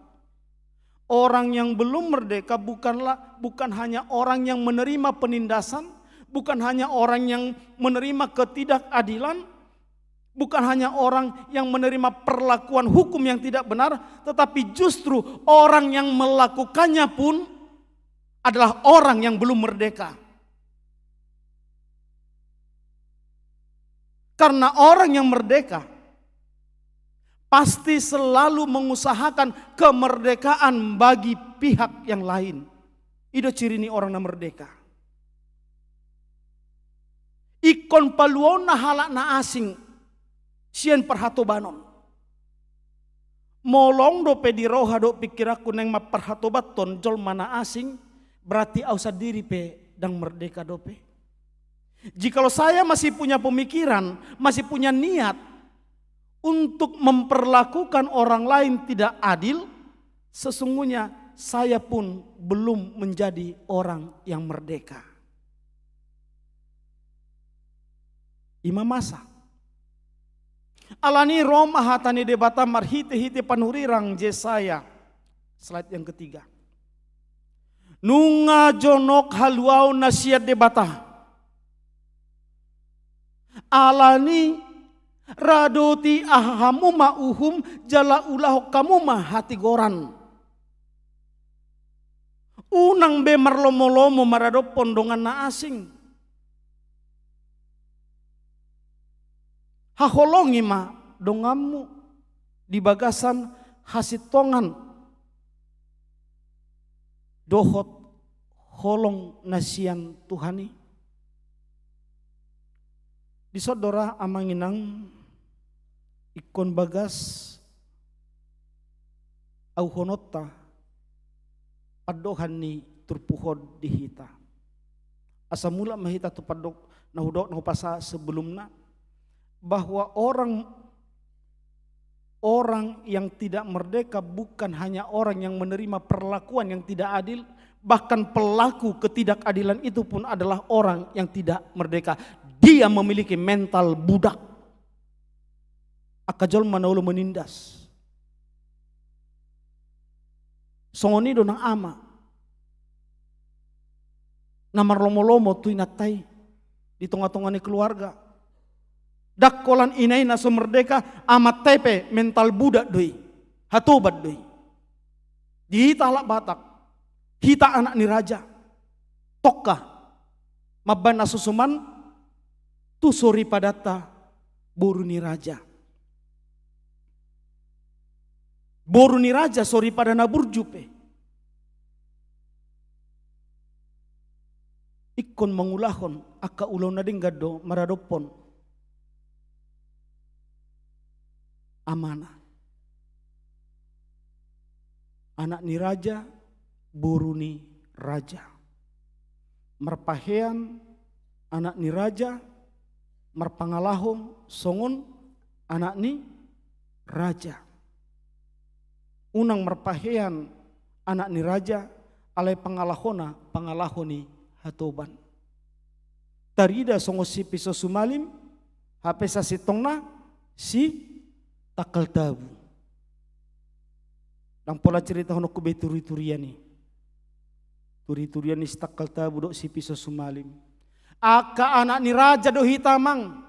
orang yang belum merdeka bukan hanya orang yang menerima penindasan, bukan hanya orang yang menerima ketidakadilan, bukan hanya orang yang menerima perlakuan hukum yang tidak benar, tetapi justru orang yang melakukannya pun adalah orang yang belum merdeka. Karena orang yang merdeka pasti selalu mengusahakan kemerdekaan bagi pihak yang lain. Itu ciri ni orang na merdeka. Ikon paluon na halak na asing sian perhatobanon. Molong do pe di roha do pikir aku neng maperhatobaton jol mana asing berarti ausa diri pe dang merdeka do pe. Jikalau saya masih punya pemikiran, masih punya niat untuk memperlakukan orang lain tidak adil, sesungguhnya saya pun belum menjadi orang yang merdeka. Imam Masa alani Roma hatani debata marhite-hite panurirang Jesaya. Slide yang ketiga. Nunga jonok haluau nasiat debata. Alani radoti ahamu ma'uhum jala ulah kamu mah hati goran. Unang be marlomo-lomo marado pondongan na asing. Haholongi ma dongamu di bagasan hasitongan. Dohot holong nasian Tuhani. Di sodora amanginang ikon bagas au honota padohan ni turpuhod dihita. Asa mula mahita tu padok nahudok nahupasa sebelumna bahwa orang yang tidak merdeka bukan hanya orang yang menerima perlakuan yang tidak adil, bahkan pelaku ketidakadilan itu pun adalah orang yang tidak merdeka. Dia memiliki mental budak. Akajol manaulu menindas. Songoni do nang ama. Namar lomo-lomo tu inatai di tengah-tengah keluarga. Dakkolan inai naso merdeka amat tepe mental budak doi. Hatobat doi. Dihita halak Batak. Hita anak ni raja. Tokka. Maban nasusuman tu sori padata boruni raja. Boruni raja sori pada naburjupe. Ikon mangulahon aka ulau nadinggado maradopon. Amanah. Anak ni raja, boruni raja. Merpahean anak ni raja, marpangalahong songon anak ni raja. Unang merpahean anak ni raja alai pangalahona pangalahoni hatoban. Tarida songo si piso sumalim hape sa sitongna si takal tabu. Nang pola cerita hono kube turi-turian ni. Turi-turian ni si takal tabu dok si piso sumalim. Aka anak ni raja do hitamang.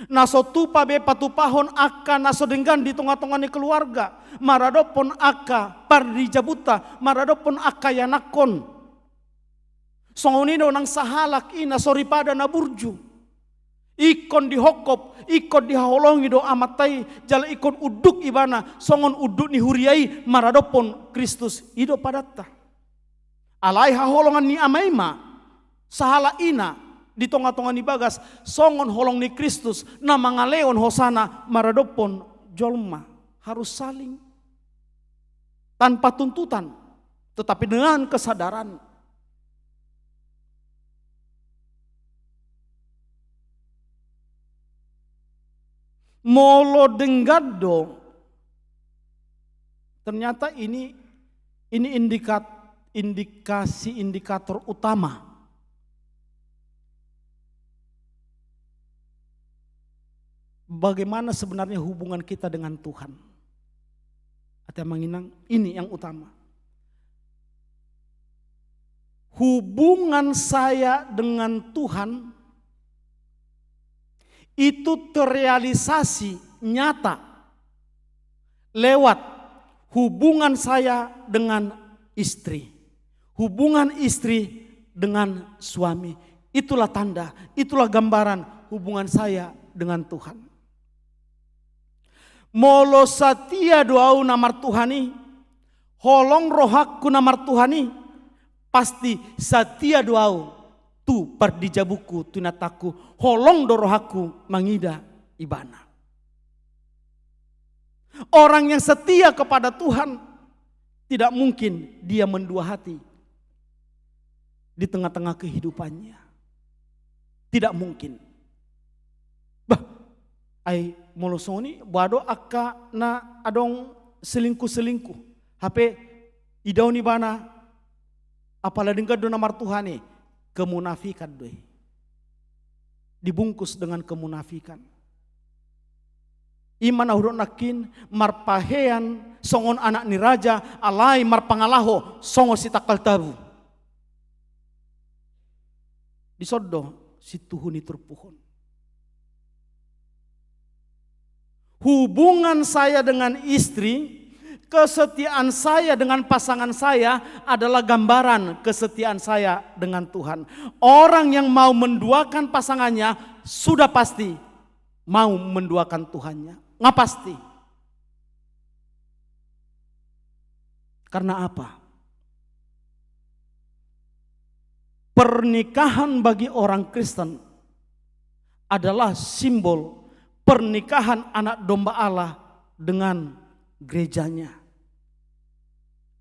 Naso tupa be patupahon aka naso denggan di tengah-tengah ni keluarga. Maradopon aka pardi jabuta. Maradopon aka yanakon. Songonido nang sahalak ina soripada naburju. Ikon dihokop, ikon dihaholongi do amatai. Jala ikon uduk ibana. Songon uduk ni huriai. Maradopon Kristus ido padatta. Alai haholongan ni amaima. Sahala ina di tengah-tengah ni bagas songon holong ni Kristus na mangaleon hosana maradopon jolma harus saling tanpa tuntutan tetapi dengan kesadaran. Molo denggado ternyata ini indikator utama bagaimana sebenarnya hubungan kita dengan Tuhan. Atau menginang ini yang utama. Hubungan saya dengan Tuhan itu terrealisasi nyata lewat hubungan saya dengan istri. hubungan istri dengan suami. Itulah tanda, itulah gambaran hubungan saya dengan Tuhan. Molo satia doau namar Tuhani, holong rohakku namar Tuhani, pasti satia doau tu pardijabuku tunataku, holong do rohaku mangida ibana. Orang yang setia kepada Tuhan tidak mungkin dia mendua hati di tengah-tengah kehidupannya. Tidak mungkin. Bah, ai molosoni bado akka na adong selingkuh-selingkuh. HP idau ni bana apalagi dengka do namar Tuhane kemunafikan doi. Dibungkus dengan kemunafikan. Iman ahurut nakin marpahean songon anak ni raja alai marpangalaho songo si takal tabu. Disodo si tuhuni terpuhun. Hubungan saya dengan istri, kesetiaan saya dengan pasangan saya adalah gambaran kesetiaan saya dengan Tuhan. Orang yang mau menduakan pasangannya sudah pasti mau menduakan Tuhannya. Nggak pasti. Karena apa? Pernikahan bagi orang Kristen adalah simbol pernikahan anak domba Allah dengan gerejanya.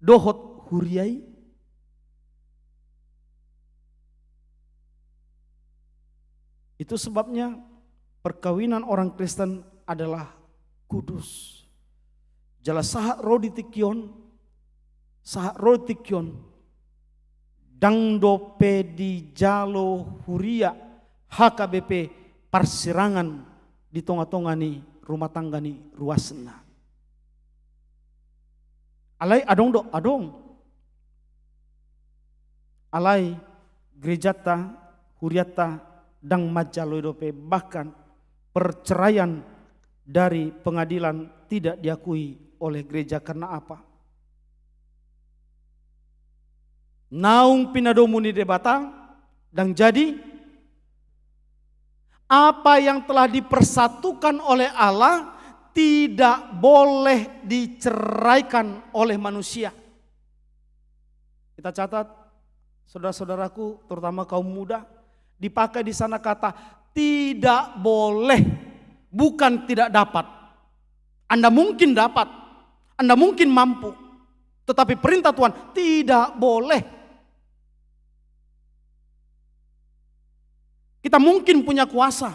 Dohot huriai. Itu sebabnya perkawinan orang Kristen adalah kudus. Jala sahat rodi tikion, dangdo pedi jalo huria HKBP parsirangan di tonga-tonga ni rumah tangga ni ruasna. Alai adong. Alai gerejata huriata dang majalo dope, bahkan perceraian dari pengadilan tidak diakui oleh gereja. Karena apa? Naung pinadomuni debata dan jadi apa yang telah dipersatukan oleh Allah tidak boleh diceraikan oleh manusia. Kita catat, saudara-saudaraku, terutama kaum muda, dipakai di sana kata tidak boleh, bukan tidak dapat. Anda mungkin dapat, Anda mungkin mampu, tetapi perintah Tuhan tidak boleh. Kita mungkin punya kuasa,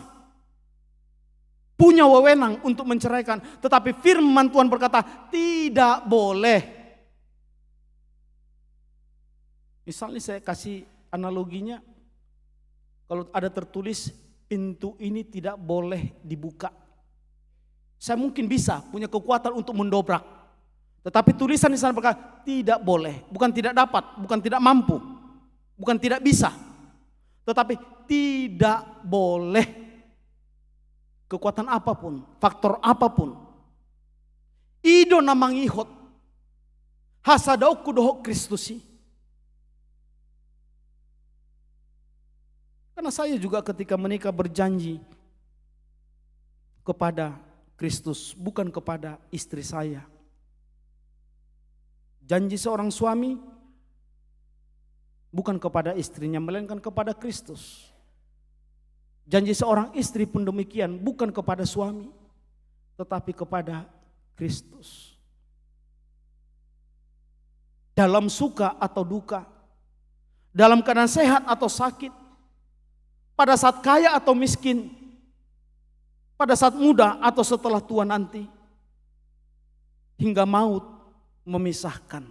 punya wewenang untuk menceraikan, tetapi firman Tuhan berkata tidak boleh. Misalnya saya kasih analoginya, kalau ada tertulis pintu ini tidak boleh dibuka, saya mungkin bisa punya kekuatan untuk mendobrak, tetapi tulisan di sana berkata tidak boleh, bukan tidak dapat, bukan tidak mampu, bukan tidak bisa, tetapi tidak boleh. Kekuatan apapun, faktor apapun, ido namang ihot, hasadau kudohok Kristusi. Karena saya juga ketika menikah berjanji kepada Kristus, bukan kepada istri saya. Janji seorang suami bukan kepada istrinya, melainkan kepada Kristus. Janji seorang istri pun demikian, bukan kepada suami, tetapi kepada Kristus. Dalam suka atau duka, dalam keadaan sehat atau sakit, pada saat kaya atau miskin, pada saat muda atau setelah tua nanti, hingga maut memisahkan.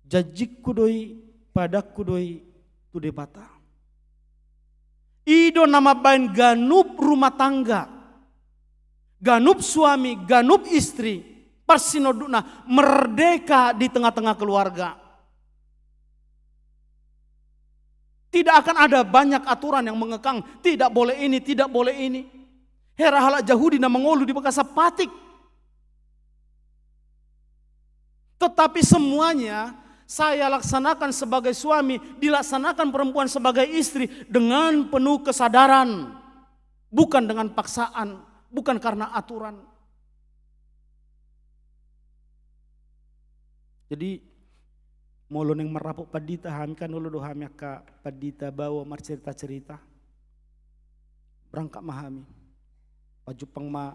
Jajik kudoi pada kudoi tu debata. Ido nama bain ganup rumah tangga, ganup suami, ganup istri, parsinoduna merdeka di tengah-tengah keluarga. Tidak akan ada banyak aturan yang mengekang, tidak boleh ini, tidak boleh ini. Hera halak Yahudi na mengolu di bekas patik. Tetapi semuanya saya laksanakan sebagai suami, dilaksanakan perempuan sebagai istri dengan penuh kesadaran. Bukan dengan paksaan, bukan karena aturan. Jadi molo neng merapuk padita hami kan ulu do hami ka padita bawa mar cerita-cerita. Berangkat mahami. Pajupang ma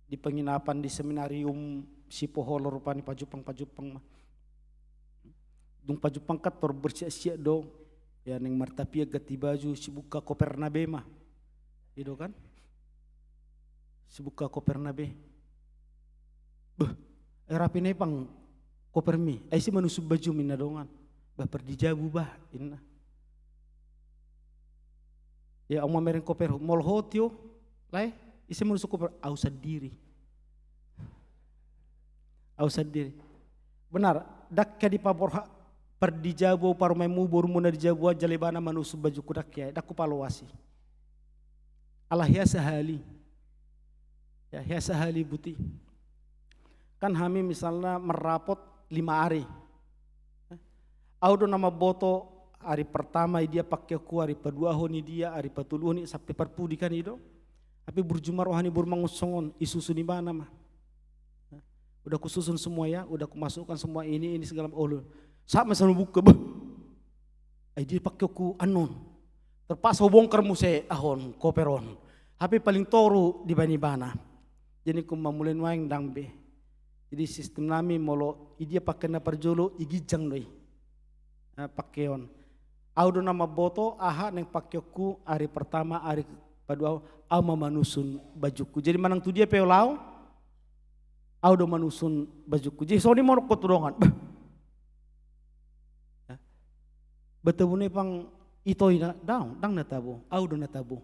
di penginapan di seminarium si poholo rupani pajupang mah. Dung pajupang kator bersiak-siak do. Ya neng martapia gati baju si buka kopernabe mah. Itu kan? Si buka kopernabe. Rapi nepang kopermi. Si manusub baju minna dongan. Perdi jabu inna. Ya ang mereng koper molhotyo. Lai isi manusub koper ausad diri. Ausad diri. Benar, dakka di paborha perdi jabu parumai mubur muna di jabu jalebana manusub baju kudak ya dakku palawasi. Allah ya sahali. Ya sahali buti. Kan kami misalnya merapot 5 hari. Audo nama boto hari pertama dia pakai ku, hari kedua honi dia, hari patulu honi sampai perpudi kan itu. Tapi berjumlah rohani bermangusongon isusun di mana mah. Udah kususun semua ya, udah kumasukkan semua ini segala macam. Saat masa buka dia pakai ku anon. Terpaksa bongkar muse ahon koperon. Tapi paling toru di bani-bana. Jadi ku mamulin waing dangbe. Jadi sistem nami molo dia pakai na perjolo igijang doi. Pakeon. Audo nama boto aha neng pakai ku hari pertama hari kedua ama manusun bajuku. Jadi manang tu dia peolau. Audo manusun bajuku. Jadi soni mau koturongan. Betul nih pang itoi na dang na tabu. Audo na tabu.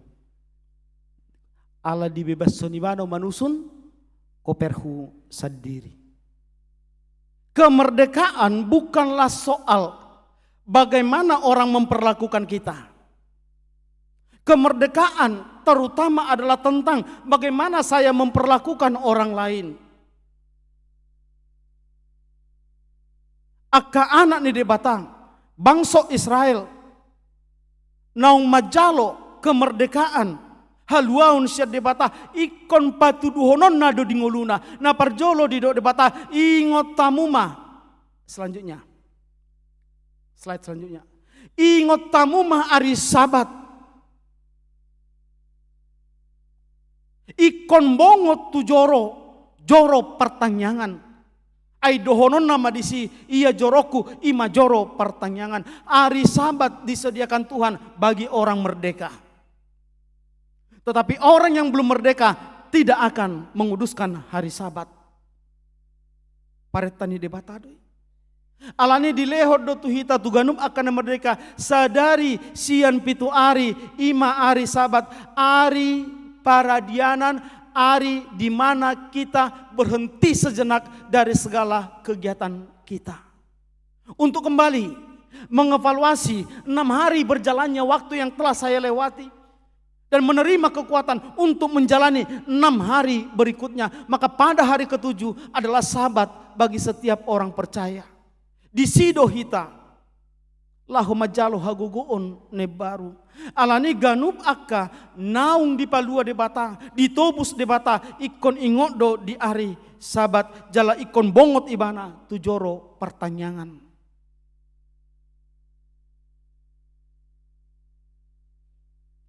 Allah dibebas sonibano manusun koperhu sendiri. Kemerdekaan bukanlah soal bagaimana orang memperlakukan kita. Kemerdekaan terutama adalah tentang bagaimana saya memperlakukan orang lain. Aka anak ni debatang bangsa Israel naung majalo kemerdekaan haluaun siat debata ikon patuduhonon nado dingoluna na parjolo di do debata ingot tamuma. Selanjutnya slide selanjutnya ingot tamuma ari sabat ikon bongot tu joro pertanyaan ai dohonon nama disi iya joroku ima joro pertanyaan ari sabat disediakan Tuhan bagi orang merdeka. Tetapi orang yang belum merdeka tidak akan menguduskan hari sabat. Paretani debatado. Alani dilehor do tuhita tuganum akan merdeka sadari sian pitu ari ima ari sabat ari paradianan ari di mana kita berhenti sejenak dari segala kegiatan kita. Untuk kembali mengevaluasi 6 hari berjalannya waktu yang telah saya lewati. Dan menerima kekuatan untuk menjalani 6 hari berikutnya. Maka pada hari ke-7 adalah sabat bagi setiap orang percaya. Di sido hita. Lahu majalo hagugoon nebaru. Alani ganub akka naung di palua debata. Ditobus debata ikon ingodo di hari sabat. Jala ikon bongot ibana tujoro pertanyaan.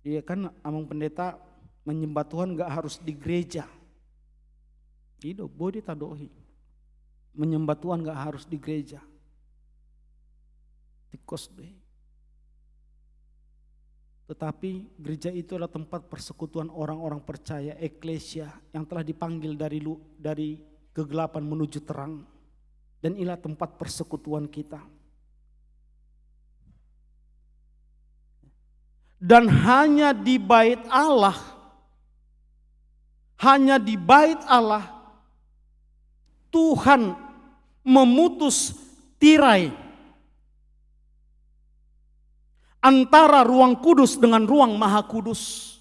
Iya kan amang pendeta menyembah Tuhan gak harus di gereja. Itu boleh tadohi. Menyembah Tuhan gak harus di gereja. Tikos deh. Tetapi gereja itu adalah tempat persekutuan orang-orang percaya, eklesia yang telah dipanggil dari kegelapan menuju terang. Dan inilah tempat persekutuan kita. Dan hanya di bait Allah, Tuhan memutus tirai antara ruang kudus dengan ruang maha kudus.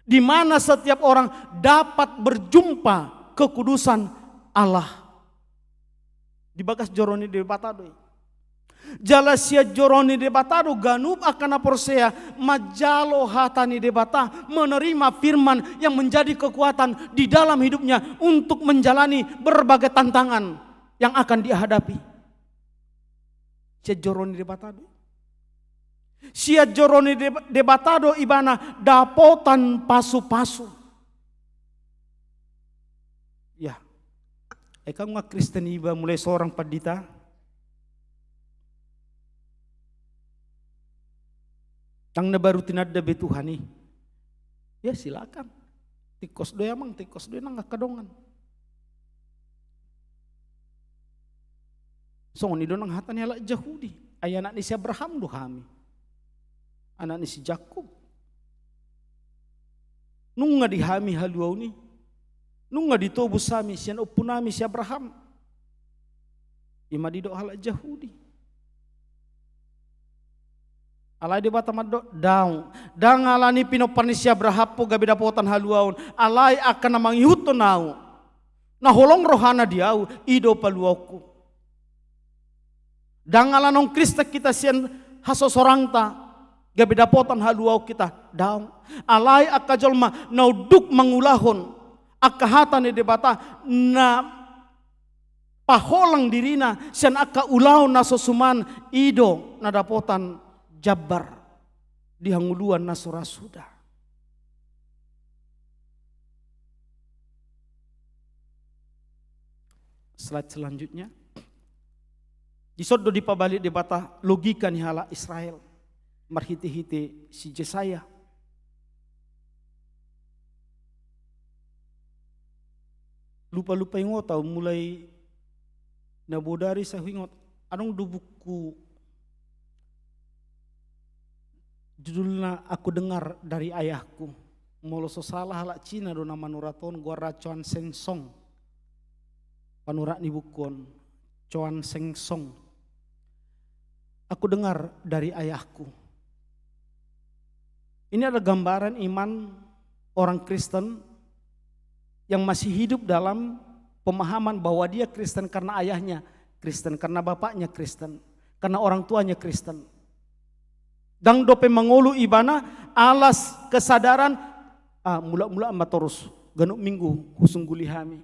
Di mana setiap orang dapat berjumpa kekudusan Allah. Dibagas joroni debatado. Jala sia joroni debatado ganup akana porsea majalo hatani debata menerima firman yang menjadi kekuatan di dalam hidupnya untuk menjalani berbagai tantangan yang akan dihadapi. Sia joroni debatado. Sia joroni debatado ibana dapotan pasu-pasu. Ya. Eka nga Kristen iba mulai seorang padita. Tang na baru tinadda betuhani. Ya silakan. Tikos doy amang, tikos doy nang kadongan. So ni do nang hatan hala Yahudi. Ay anak ni si Abraham do kami. Anak ni si Jacob. Nung nga dihami haluaw ni. Nung nga ditobos sami siyan upunami si Abraham. Ima di do hala Yahudi. Alay di bata maddo daw. Dangalani pinoparni si Abraham po gabi dapotan haluaon. Alay akan namang ihuto nao. Naholong rohana diaw ido paluawko. Dangalanong Krista kita siyan hasosorangta. Gabi dapotan haluaw kita daw. Alay akajolma nauduk mangulahon. Akahatan ni debata na paholang dirina siyan akaulaw na sosuman ido na dapotan Jabar di hanguluan na surasuda. Slide selanjutnya. Disodo di pabalik debata logika ni hala Israel. Marhiti-hiti si Jesaya. Lupa-lupa ingot tau mulai nabodari sa hingot. Anong dubuku judulnya aku dengar dari ayahku. Moloso salah halak Cina do nama nuraton gua Chuan Seng Song. Panurak ni bukon Chuan Seng Song. Aku dengar dari ayahku. Ini adalah gambaran iman orang Kristen yang masih hidup dalam pemahaman bahwa dia Kristen karena ayahnya Kristen, karena bapaknya Kristen, karena orang tuanya Kristen. Dang dope mangolu ibana alas kesadaran mula-mula matorus ganuk minggu husungguli hami.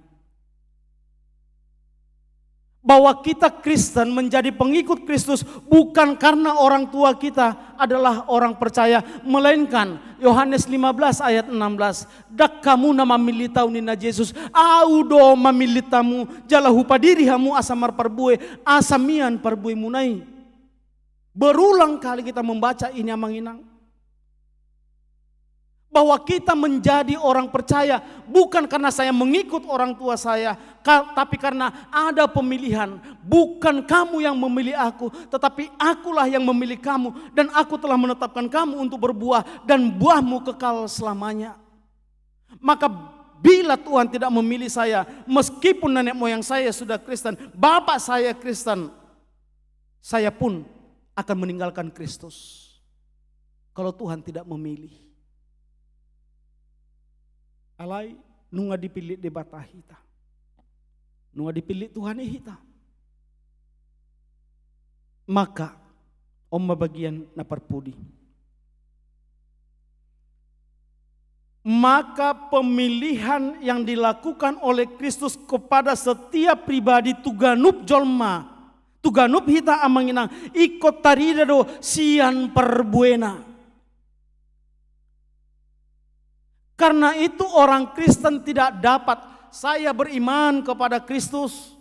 Bahwa kita Kristen menjadi pengikut Kristus bukan karena orang tua kita adalah orang percaya, melainkan Yohanes 15 ayat 16. Dak kamu nama militau nina Yesus, audo mamilitamu jalahu padiri hamu asamar parbue asamian parbue munai. Berulang kali kita membaca ini amanginang. Bahwa kita menjadi orang percaya bukan karena saya mengikut orang tua saya, tapi karena ada pemilihan. Bukan kamu yang memilih aku, tetapi akulah yang memilih kamu. Dan aku telah menetapkan kamu untuk berbuah dan buahmu kekal selamanya. Maka bila Tuhan tidak memilih saya, meskipun nenek moyang saya sudah Kristen, bapak saya Kristen, saya pun akan meninggalkan Kristus kalau Tuhan tidak memilih. Alai nunga dipilih debata hita, nunga dipilih Tuhan hita. Maka omma bagian na perpudi. Maka pemilihan yang dilakukan oleh Kristus kepada setiap pribadi tuganup jolma, tuganup hita amanginang ikut tarida do sian perbuena. Karena itu orang Kristen tidak dapat, saya beriman kepada Kristus,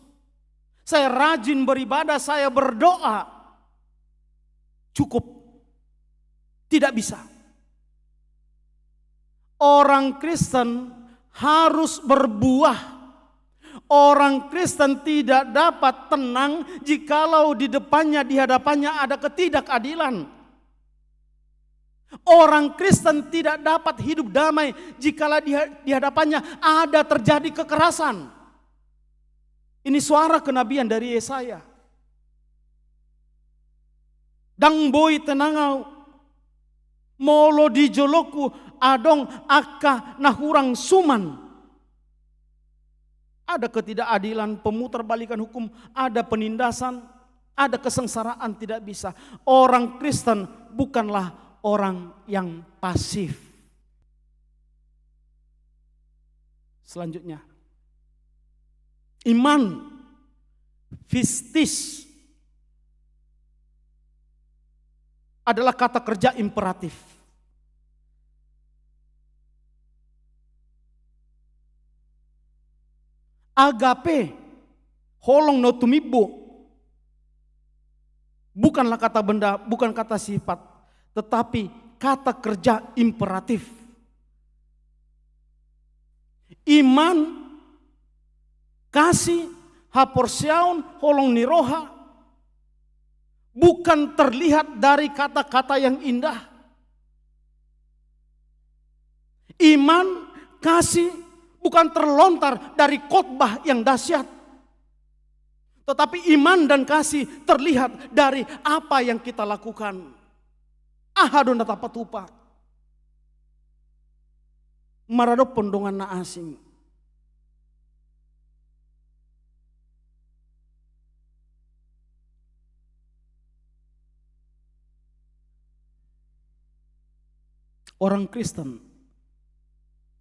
saya rajin beribadah, saya berdoa, cukup. Tidak bisa. Orang Kristen harus berbuah. Orang Kristen tidak dapat tenang jikalau di depannya, di hadapannya ada ketidakadilan. Orang Kristen tidak dapat hidup damai jikalau di hadapannya ada terjadi kekerasan. Ini suara kenabian dari Yesaya. Dang boy tenangau, molo di joloku adong akka nahurang suman. Ada ketidakadilan, pemutarbalikan hukum, ada penindasan, ada kesengsaraan, tidak bisa. Orang Kristen bukanlah orang yang pasif. Selanjutnya, iman pistis adalah kata kerja imperatif. Agape, holong no tumibo, bukanlah kata benda, bukan kata sifat, tetapi kata kerja imperatif. Iman, kasih, haporsiaun, holong niroha, bukan terlihat dari kata-kata yang indah. Iman, kasih, bukan terlontar dari khotbah yang dahsyat. Tetapi iman dan kasih terlihat dari apa yang kita lakukan. Ahadun datapatupa. Marado pendongan na asing. Orang Kristen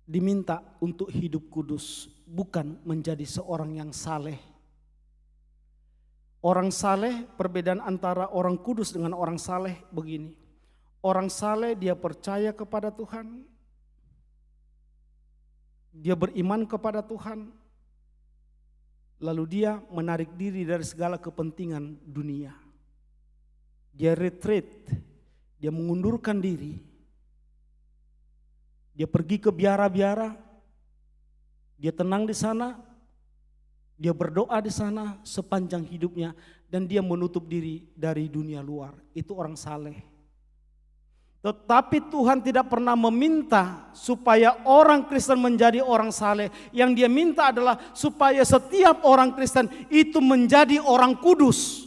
diminta untuk hidup kudus, bukan menjadi seorang yang saleh. Orang saleh, perbedaan antara orang kudus dengan orang saleh begini. Orang saleh dia percaya kepada Tuhan, dia beriman kepada Tuhan, lalu dia menarik diri dari segala kepentingan dunia. Dia retreat, dia mengundurkan diri, dia pergi ke biara-biara, dia tenang di sana, dia berdoa di sana sepanjang hidupnya, dan dia menutup diri dari dunia luar. Itu orang saleh. Tetapi Tuhan tidak pernah meminta supaya orang Kristen menjadi orang saleh. Yang dia minta adalah supaya setiap orang Kristen itu menjadi orang kudus.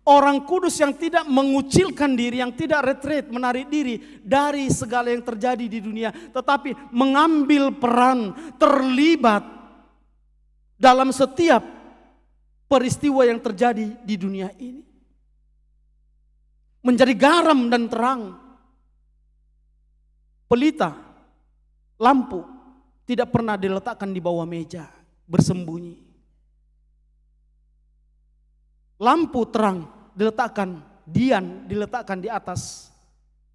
Orang kudus yang tidak mengucilkan diri, yang tidak retreat, menarik diri dari segala yang terjadi di dunia, tetapi mengambil peran, terlibat dalam setiap peristiwa yang terjadi di dunia ini. Menjadi garam dan terang. Pelita, lampu tidak pernah diletakkan di bawah meja, bersembunyi. Lampu terang diletakkan di atas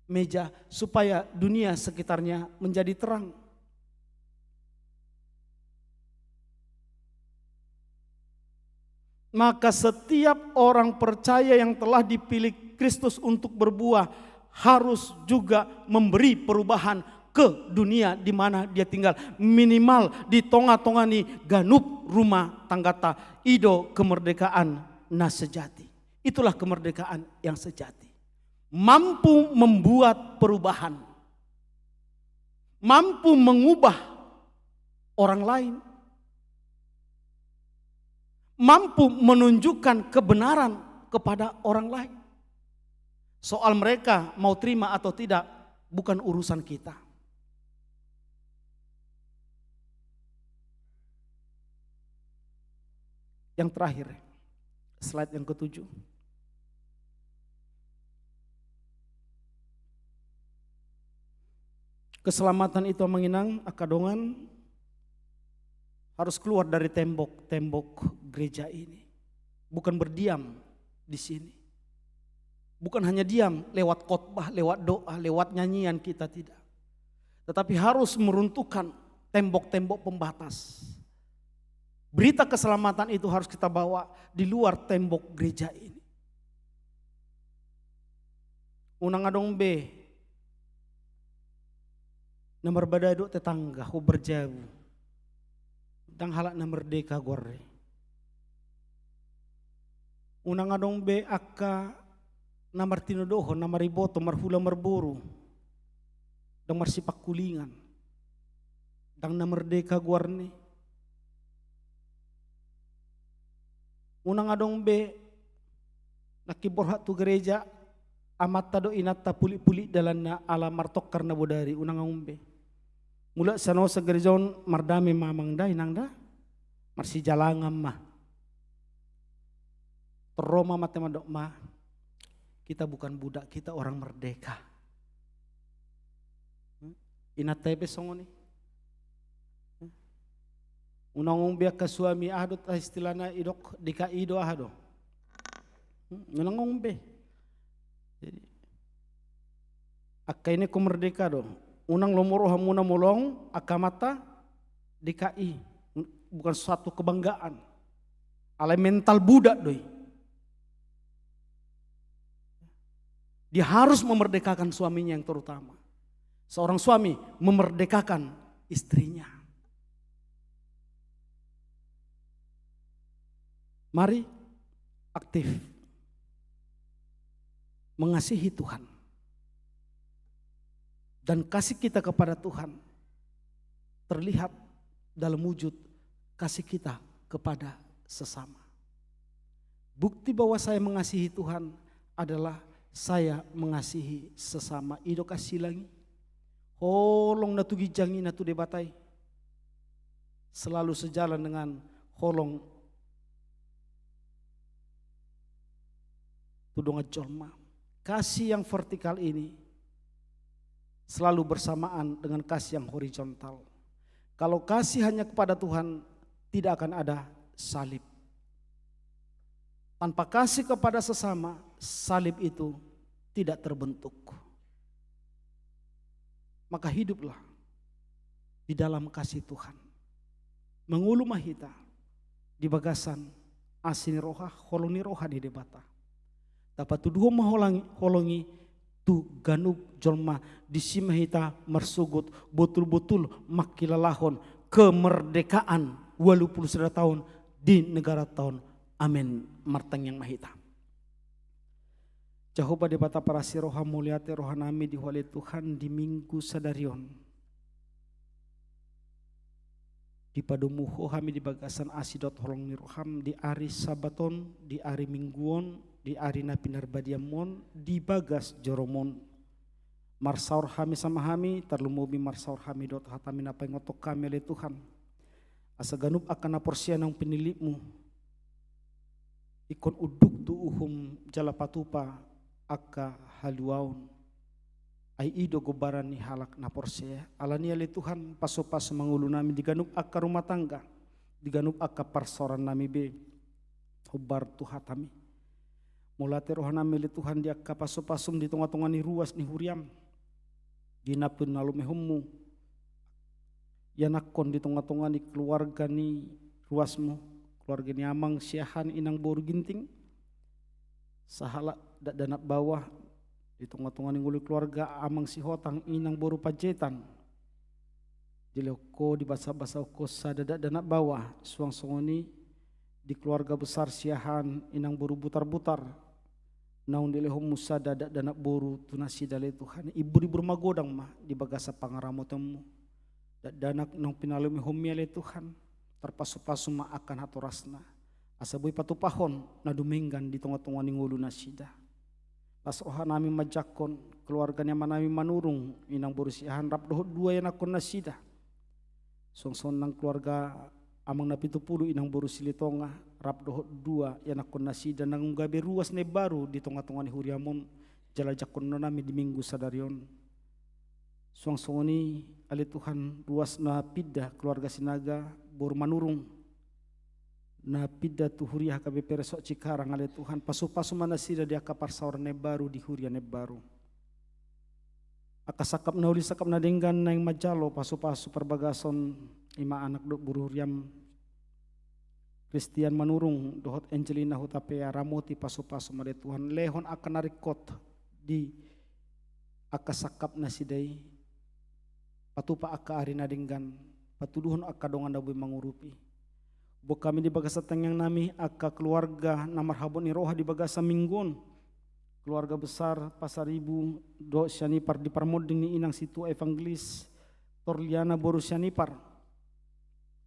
meja supaya dunia sekitarnya menjadi terang. Maka setiap orang percaya yang telah dipilih Kristus untuk berbuah harus juga memberi perubahan ke dunia di mana dia tinggal. Minimal di tonga-tongani ganup rumah tanggata ido kemerdekaan na sejati. Itulah kemerdekaan yang sejati. Mampu membuat perubahan. Mampu mengubah orang lain. Mampu menunjukkan kebenaran kepada orang lain. Soal mereka mau terima atau tidak bukan urusan kita. Yang terakhir, slide yang ke-7. Keselamatan itu menginang akadongan harus keluar dari tembok-tembok gereja ini. Bukan berdiam di sini. Bukan hanya diam lewat khotbah, lewat doa, lewat nyanyian kita, tidak. Tetapi harus meruntuhkan tembok-tembok pembatas. Berita keselamatan itu harus kita bawa di luar tembok gereja ini. Unang adong B. Nomor badado tetangga ho berjauh. Dang halak na merdeka gorre. Unang adong be akka na martinodoho na mariboto marhula marburu. Dang marsipak kulingan. Dang na merdeka gorne. Unang adong be nakiborha tu gereja amat tado inata puli-puli dalan na ala martok karena bodari unang adong be. Mula sano sa gerejon mardami mamang da inang da. Marsi jalangam mah. Roma matemadok mah. Kita bukan budak, kita orang merdeka. Inat tebe songo ni. Unang biak ke suami adot istilahna idok dika ido ahado. Unang be. Jadi akka ini ko merdeka do. Unang lomoro hamuna molong akamata DKI. Bukan suatu kebanggaan. Alai mental budak doi. Dia harus memerdekakan suaminya yang terutama. Seorang suami memerdekakan istrinya. Mari aktif mengasihi Tuhan. Dan kasih kita kepada Tuhan terlihat dalam wujud kasih kita kepada sesama. Bukti bahwa saya mengasihi Tuhan adalah saya mengasihi sesama. Ido kasih lagi. Holong natu gijangi natu debatai. Selalu sejalan dengan holong tudonga jolma. Kasih yang vertikal ini selalu bersamaan dengan kasih yang horizontal. Kalau kasih hanya kepada Tuhan, tidak akan ada salib. Tanpa kasih kepada sesama, salib itu tidak terbentuk. Maka hiduplah di dalam kasih Tuhan. Mengulu mahita di bagasan asini roha, holongi roha di debata. Dapat tuduh holongi tu ganub jolma di simahita marsugut betul-betul makilalahon kemerdekaan walaupun sudah tahun di negara tahun. Amin. Martang yang mahita. Jehovah di bata para si roha muliate roha nami di wali Tuhan di minggu sadarion. Di padumuho kami di bagasan asidot holong ni roham di ari sabaton, di ari mingguon, di ari napinar badiamon, di bagas joromon. Marsaur kami sama kami, terlumubi marsaur kami dot hatami napa ngotok kami oleh Tuhan. Asa ganup akan naporsian ng pinilipmu. Ikon uduk tu uhum jalapatupa aka haluaun. Ay ido gobaran ni halak naporsia. Alani oleh Tuhan paso-paso mangulu nami diganup aka rumah tangga. Diganup aka parsoran nami be. Hubar tuhatami. Mulate rohanami oleh Tuhan dia aka paso-pasum di tengah-tengah ni ruas ni huriam. Ginapun nalumehummu. Yanakon di tengah-tengah ni keluarga ni ruasmu. Keluarga ni amang siahan inang boru ginting. Sahala danak bawah. Di tengah-tengah ni nguli keluarga amang si hotang inang boru pajetan. Jiloko di basa-basa ko sa danak bawah. Suang-suang di keluarga besar siahan inang boru butar-butar. Naun dilehom musa danak boru tunasi dalai Tuhan. Ibu di bermagodang mah di bagasa pangaramo temu. Danak nang pinalumi homiale Tuhan. Terpasu-pasu ma akan hatorasna. Asabui patupahon na duminggan di tengah-tengah ningulu nasida. Pas oha nami majakon keluarganya manami manurung inang borusiahan rap dohot dua yang akon nasida. Song-song nang keluarga amang na 70 inang borusilitonga rap dohot dua yang akon nasida nang gabe ruas ne baru di tengah-tengah ni huriamon jalajakon nami di minggu sadarion. Song-song ni ali Tuhan ruas na pidda keluarga sinaga boru manurung na pidda tu huriah kabe peresok cikarang ale Tuhan pasu-pasu mana sida dia kapar saur ne baru di huria ne baru akasakap na uli sakap na denggan na yang majalo pasu-pasu perbagason ima anak dok buru huriam Christian manurung dohot Angelina hutapea ramoti pasu-pasu made Tuhan lehon akan narikot di akasakap na sidai patupa aka ari na denggan patuduhon aka dongan dabu mangurupi. Bo kami di bagasa tengyang nami aka keluarga namar habon ni roha di bagasa mingguon. Keluarga besar Pasaribu do sianipar di parmoding ni inang situ evangelis Torliana boru sianipar.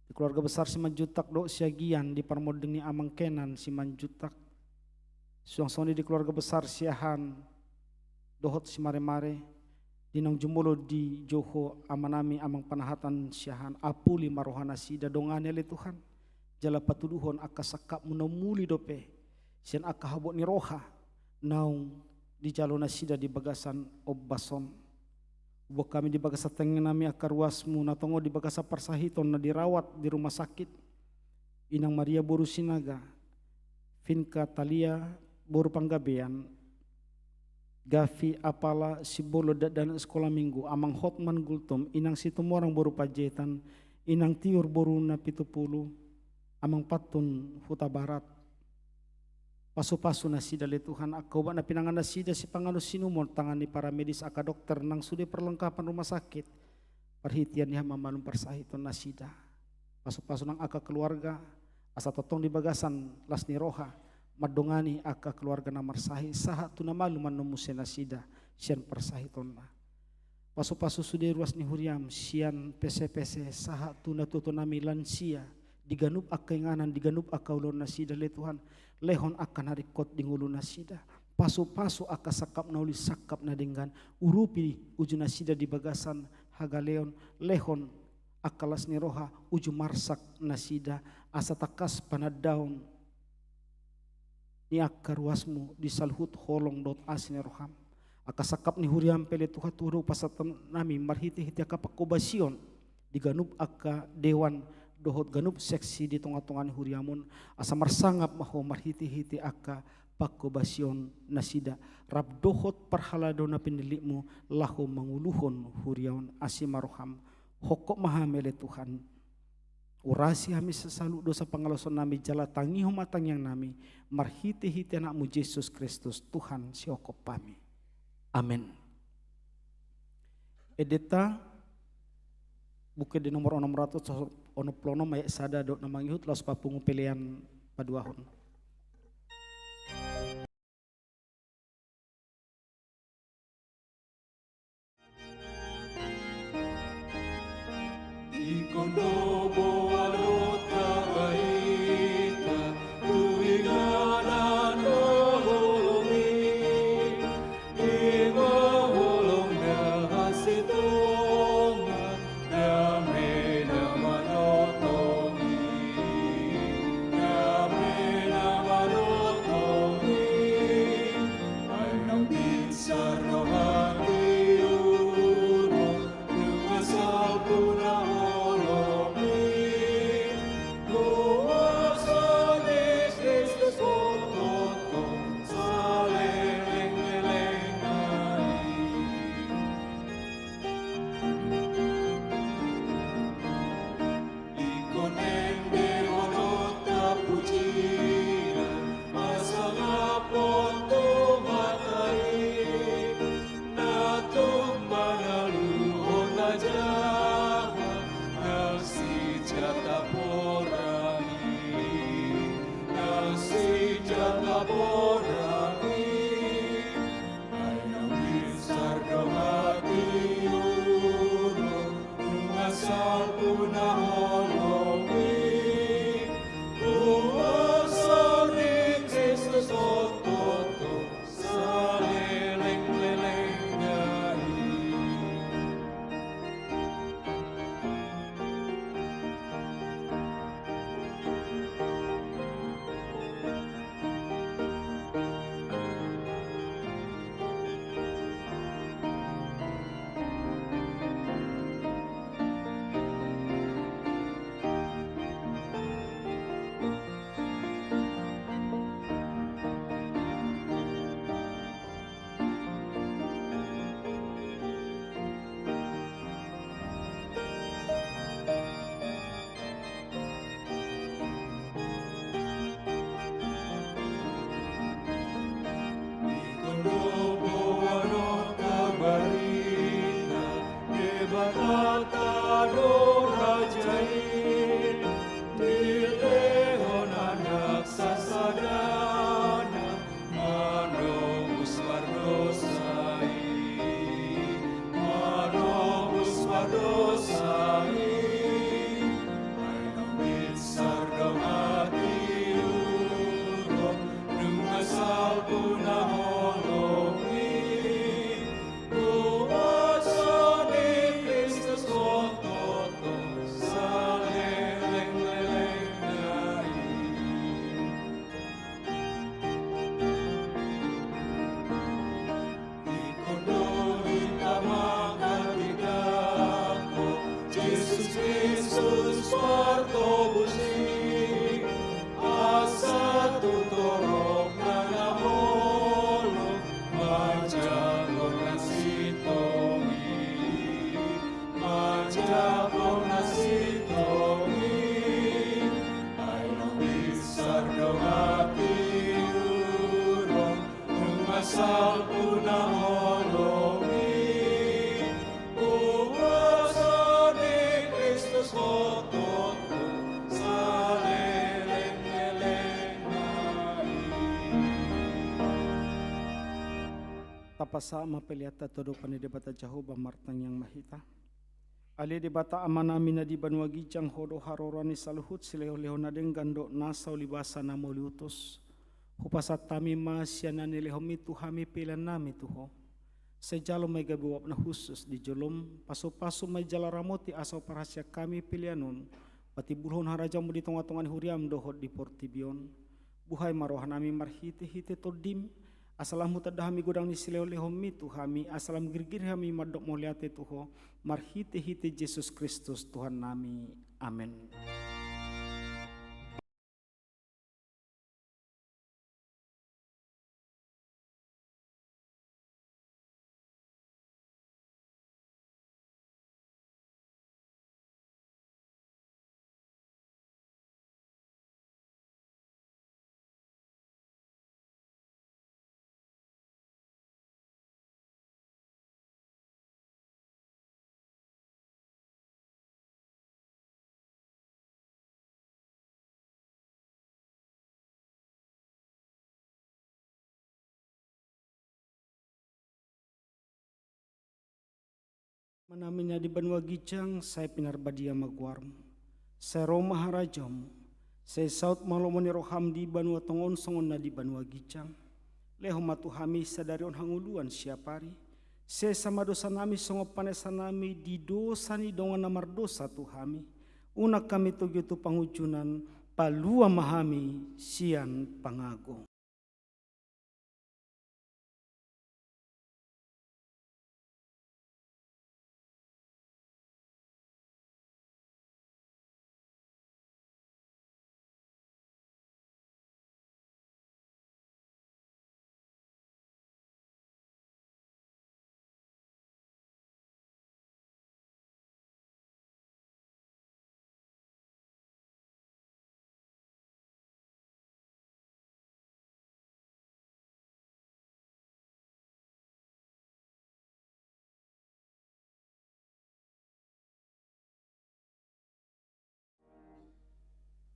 Di keluarga besar si Manjutak do siagian di parmoding ni amang Kenan si Manjutak. Suang-suang di keluarga besar siahan dohot si mare-mare. Dinong jumolo di Joho amanami amang panahatan syahan apuli marohana sida dongane le Tuhan. Jala patuduhon aka sakap menomuli dope. Sian aka habot ni roha. Naung di jalona sida di bagasan obbason. Ubo kami di bagasa tengen nami aka ruasmu natongo di bagasa parsahiton na dirawat di rumah sakit. Inang Maria boru sinaga. Finka Talia boru panggabean. Gavi apala si bolo dan sekolah minggu amang hotman gultum inang situ orang boru pajetan inang tiur boru na 70 amang patun huta barat pasu-pasu nasida le Tuhan akau na pinangan nasida si panganu sinumon tangani para medis aka dokter nang sudah perlengkapan rumah sakit perhitian ya mamalum persahiton nasida pasu-pasu nang aka keluarga asa totong di bagasan lasni roha madongani aka keluarga namar sahi saha tuna malu manomu senasida sian persahiton na pasu-pasu sudah ruas ni huriam sian pese-pese saha tuna tutunami lansia diganup aka inganan diganup aka ulun nasida le Tuhan lehon akan harikot di ngulun nasida pasu-pasu aka sakap nauli sakap na dengan urupi uju nasida di bagasan hagaleon lehon akalas ni roha uju marsak nasida asa takas panadaun ni akka ruasmu di salhut holong dot asine roham aka sakap ni huriam pele Tuhan turu pasatan nami marhiti-hiti aka pakobasion diganup aka dewan dohot ganup seksi di tonga-tongan huriamun asa marsangap maho marhiti-hiti aka pakobasion nasida rab dohot parhalado na pinilikmu lahu manguluhon huriaun asimaroham hokok maha mele Tuhan urasi kami sesalu dosa pangaloson nami jala tangi humatang yang nami marhiti-hiti anakmu Yesus Kristus Tuhan siokop pami. Amin. Edeta buka di nomor 600 ono plono mayat sada dot namang ihut los papungu pilihan paduahon. Ikonobo alota baita tuigana no holomi iwa holonga hasitonga dame na manotomi dame pasa mapeliata todo pani debata Jehovah martang yang mahita. Ali debata amanami na di banua gijang hodo harorani saluhut sileo-leo na deng gando nasau libasa na moliutus. Hupasat tami masyana nilehom itu hami pilan nami tuho. Sejalo may gabuwap na khusus di jolom paso-paso may jalaramoti asaw parasya kami pilianon. Pati bulhon harajam mo di tonga-tongan huriam dohot di Portibion. Buhay marohan nami marhiti-hiti todim. Asalam mutadahami gudang ni sileo-lehom itu hami asalam girgir hami madok moliate tuho marhiti-hiti Yesus Kristus Tuhan nami. Amin. Manaminya di Banua Gijang, saya pinarbadia magwarm. Saya Roma Harajam, saya saut malomoni roham di Banua Tongon songon na di Banua Gijang. Leho matu hami sadari on hanguluan siapari. Saya sama dosa nami songo panesa nami di dosa ni dongan namar dosa tu hami. Unak kami tugi tu pangujunan palua mahami sian pangago.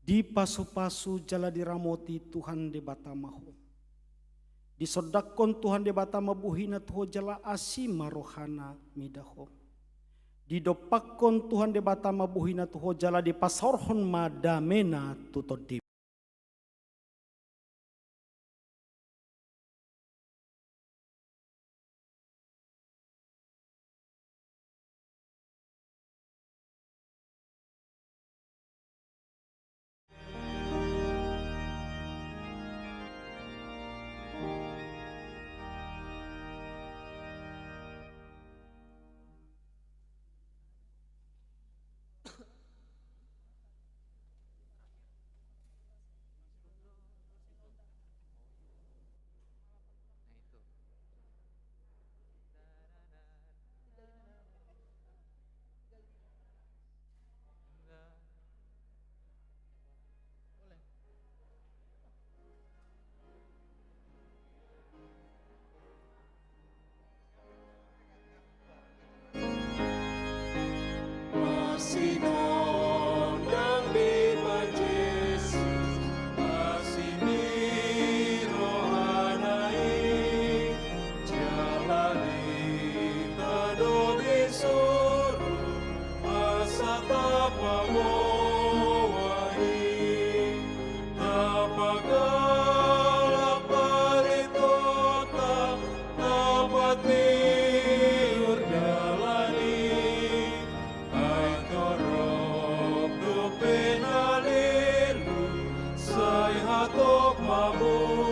Di pasu-pasu jala diramoti Tuhan de batamaho. Di sodakon Tuhan de batama buhina tuho jala asima rohana midaho. Di dopakon Tuhan de batama buhina tuho jala di pasorhon madamena tutodi. Mabu